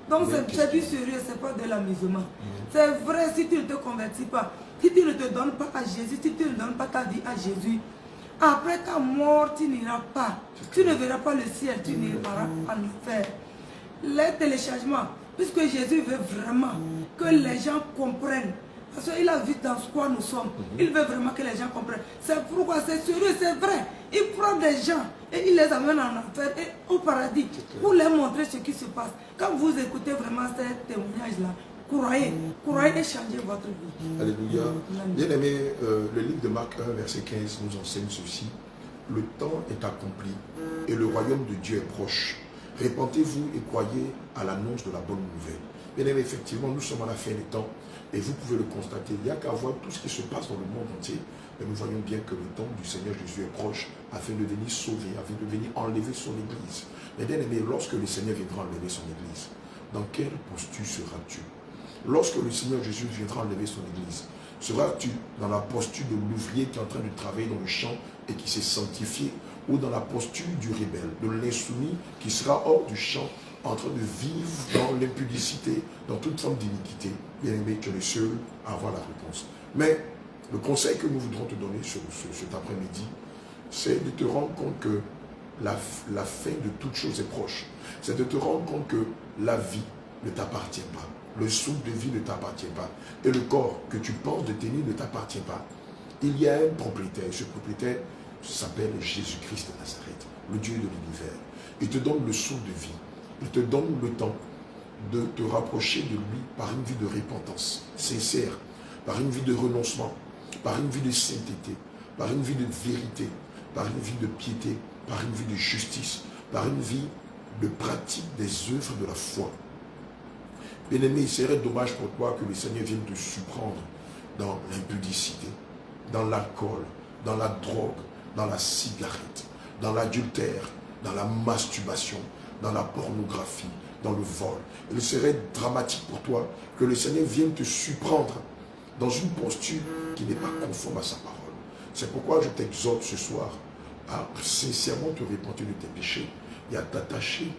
Donc c'est du sérieux, c'est pas de l'amusement. C'est vrai, si tu ne te convertis pas, si tu ne te donnes pas à Jésus, si tu ne donnes pas ta vie à Jésus, après ta mort, tu n'iras pas. Tu ne verras pas le ciel, tu n'iras pas en enfer. Les téléchargements, puisque Jésus veut vraiment que les gens comprennent. Parce qu'il a vu dans quoi nous sommes. Il veut vraiment que les gens comprennent. C'est pourquoi c'est sérieux, c'est vrai. Il prend des gens et il les amène en enfer et au paradis pour leur montrer ce qui se passe. Quand vous écoutez vraiment ces témoignages-là, croyez, croyez et changez votre vie. Alléluia. Bien aimé, le livre de Marc 1, verset 15 nous enseigne ceci. Le temps est accompli et le royaume de Dieu est proche. Répentez-vous et croyez à l'annonce de la bonne nouvelle. Bien aimé, effectivement, nous sommes à la fin des temps et vous pouvez le constater. Il n'y a qu'à voir tout ce qui se passe dans le monde entier. Mais nous voyons bien que le temps du Seigneur Jésus est proche afin de venir sauver, afin de venir enlever son Église. Mais bien aimé, lorsque le Seigneur viendra enlever son Église, dans quelle posture seras-tu? Lorsque le Seigneur Jésus viendra enlever son Église, seras-tu dans la posture de l'ouvrier qui est en train de travailler dans le champ et qui s'est sanctifié, ou dans la posture du rebelle, de l'insoumis qui sera hors du champ, en train de vivre dans l'impudicité, dans toute forme d'iniquité? Bien aimé, tu es le seul à avoir la réponse. Mais le conseil que nous voudrons te donner cet après-midi, c'est de te rendre compte que la fin de toute chose est proche. C'est de te rendre compte que la vie ne t'appartient pas. Le souffle de vie ne t'appartient pas. Et le corps que tu penses de tenir ne t'appartient pas. Il y a un propriétaire. Ce propriétaire s'appelle Jésus-Christ de Nazareth, le Dieu de l'univers. Il te donne le souffle de vie. Il te donne le temps de te rapprocher de lui par une vie de repentance sincère, par une vie de renoncement, par une vie de sainteté, par une vie de vérité, par une vie de piété, par une vie de justice, par une vie de pratique des œuvres de la foi. Bien-aimé, il serait dommage pour toi que le Seigneur vienne te surprendre dans l'impudicité, dans l'alcool, dans la drogue, dans la cigarette, dans l'adultère, dans la masturbation, dans la pornographie, dans le vol. Il serait dramatique pour toi que le Seigneur vienne te surprendre dans une posture qui n'est pas conforme à sa parole. C'est pourquoi je t'exhorte ce soir à sincèrement te repentir de tes péchés et à t'attacher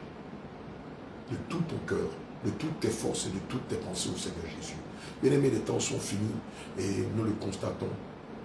de tout ton cœur, de toutes tes forces et de toutes tes pensées au Seigneur Jésus. Bien-aimés, les temps sont finis et nous le constatons.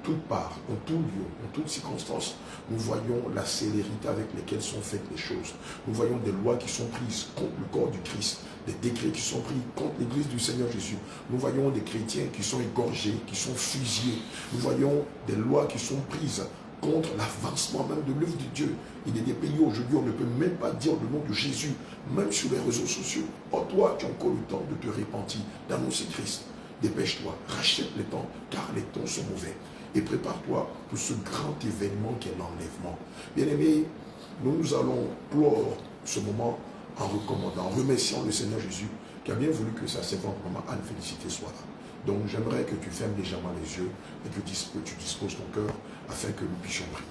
Toute part, en tout lieu, en toutes circonstances, nous voyons la célérité avec laquelle sont faites les choses. Nous voyons des lois qui sont prises contre le corps du Christ, des décrets qui sont pris contre l'Église du Seigneur Jésus. Nous voyons des chrétiens qui sont égorgés, qui sont fusillés. Nous voyons des lois qui sont prises contre l'avancement même de l'œuvre de Dieu. Il y a des pays où aujourd'hui on ne peut même pas dire le nom de Jésus, même sur les réseaux sociaux. Or toi, tu as encore le temps de te repentir, d'annoncer Christ. Dépêche-toi, rachète le temps, car les temps sont mauvais. Et prépare-toi pour ce grand événement qui est l'enlèvement. Bien-aimés, nous allons clore ce moment en recommandant, en remerciant le Seigneur Jésus qui a bien voulu que sa servante maman Anne-Félicité soit là. Donc j'aimerais que tu fermes légèrement les yeux et que tu disposes ton cœur afin que nous puissions prier.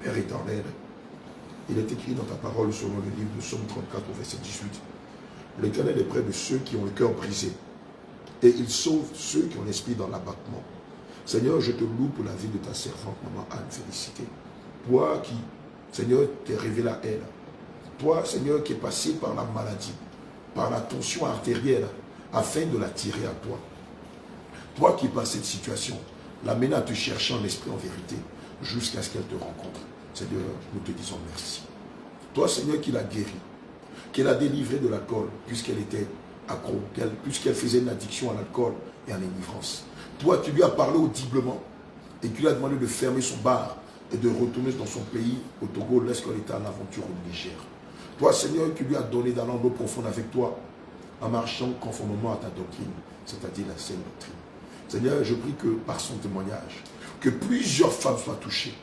Père éternel, il est écrit dans ta parole selon le livre de Psaume 34 au verset 18. L'Éternel est près de ceux qui ont le cœur brisé et il sauve ceux qui ont l'esprit dans l'abattement. Seigneur, je te loue pour la vie de ta servante, maman Anne-Félicité. Toi qui, Seigneur, t'es révélé à elle. Toi, Seigneur, qui es passé par la maladie, par la tension artérielle, afin de la tirer à toi. Toi qui es par cette situation, l'amener à te chercher en esprit, en vérité, jusqu'à ce qu'elle te rencontre. Seigneur, nous te disons merci. Toi, Seigneur, qui l'as guéri, qui l'a délivré de l'alcool, puisqu'elle était accro, puisqu'elle faisait une addiction à l'alcool et à l'inivrance. Toi, tu lui as parlé audiblement et tu lui as demandé de fermer son bar et de retourner dans son pays, au Togo, lorsqu'elle était en aventure au Niger. Toi, Seigneur, qui lui as donné d'aller en eau profonde avec toi, en marchant conformément à ta doctrine, c'est-à-dire la saine doctrine. Seigneur, je prie que par son témoignage, que plusieurs femmes soient touchées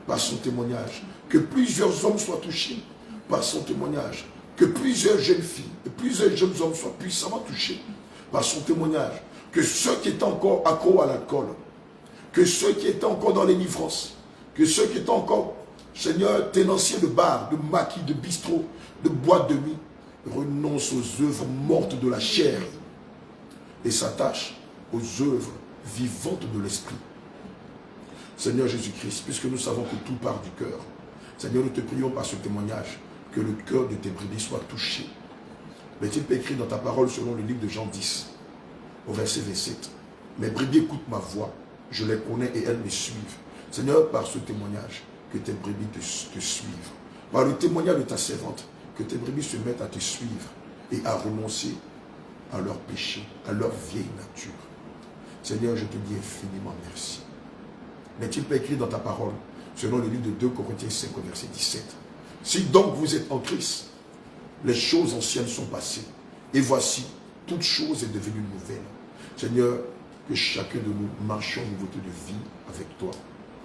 par son témoignage, que plusieurs hommes soient touchés par son témoignage, que plusieurs jeunes filles et plusieurs jeunes hommes soient puissamment touchés par son témoignage, que ceux qui étaient encore accros à l'alcool, que ceux qui étaient encore dans l'inivrance, que ceux qui étaient encore, Seigneur, tenanciers de bar, de maquis, de bistrot, de boîte de nuit, renoncent aux œuvres mortes de la chair et s'attachent aux œuvres vivantes de l'esprit. Seigneur Jésus-Christ, puisque nous savons que tout part du cœur, Seigneur, nous te prions par ce témoignage que le cœur de tes brebis soit touché. Mais tu peux écrire dans ta parole selon le livre de Jean 10, au verset 27. Mes brebis écoutent ma voix, je les connais et elles me suivent. Seigneur, par ce témoignage, que tes brebis te suivent. Par le témoignage de ta servante, que tes brebis se mettent à te suivre et à renoncer à leur péché, à leur vieille nature. Seigneur, je te dis infiniment merci. N'est-il pas écrit dans ta parole, selon le livre de 2 Corinthiens 5, verset 17. Si donc vous êtes en Christ, les choses anciennes sont passées. Et voici, toute chose est devenue nouvelle. Seigneur, que chacun de nous marche en nouveauté de vie avec toi,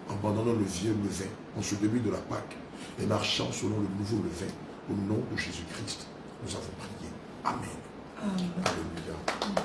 abandonnant le vieux levain en ce début de la Pâque et marchant selon le nouveau levain au nom de Jésus-Christ. Nous avons prié. Amen. Alléluia.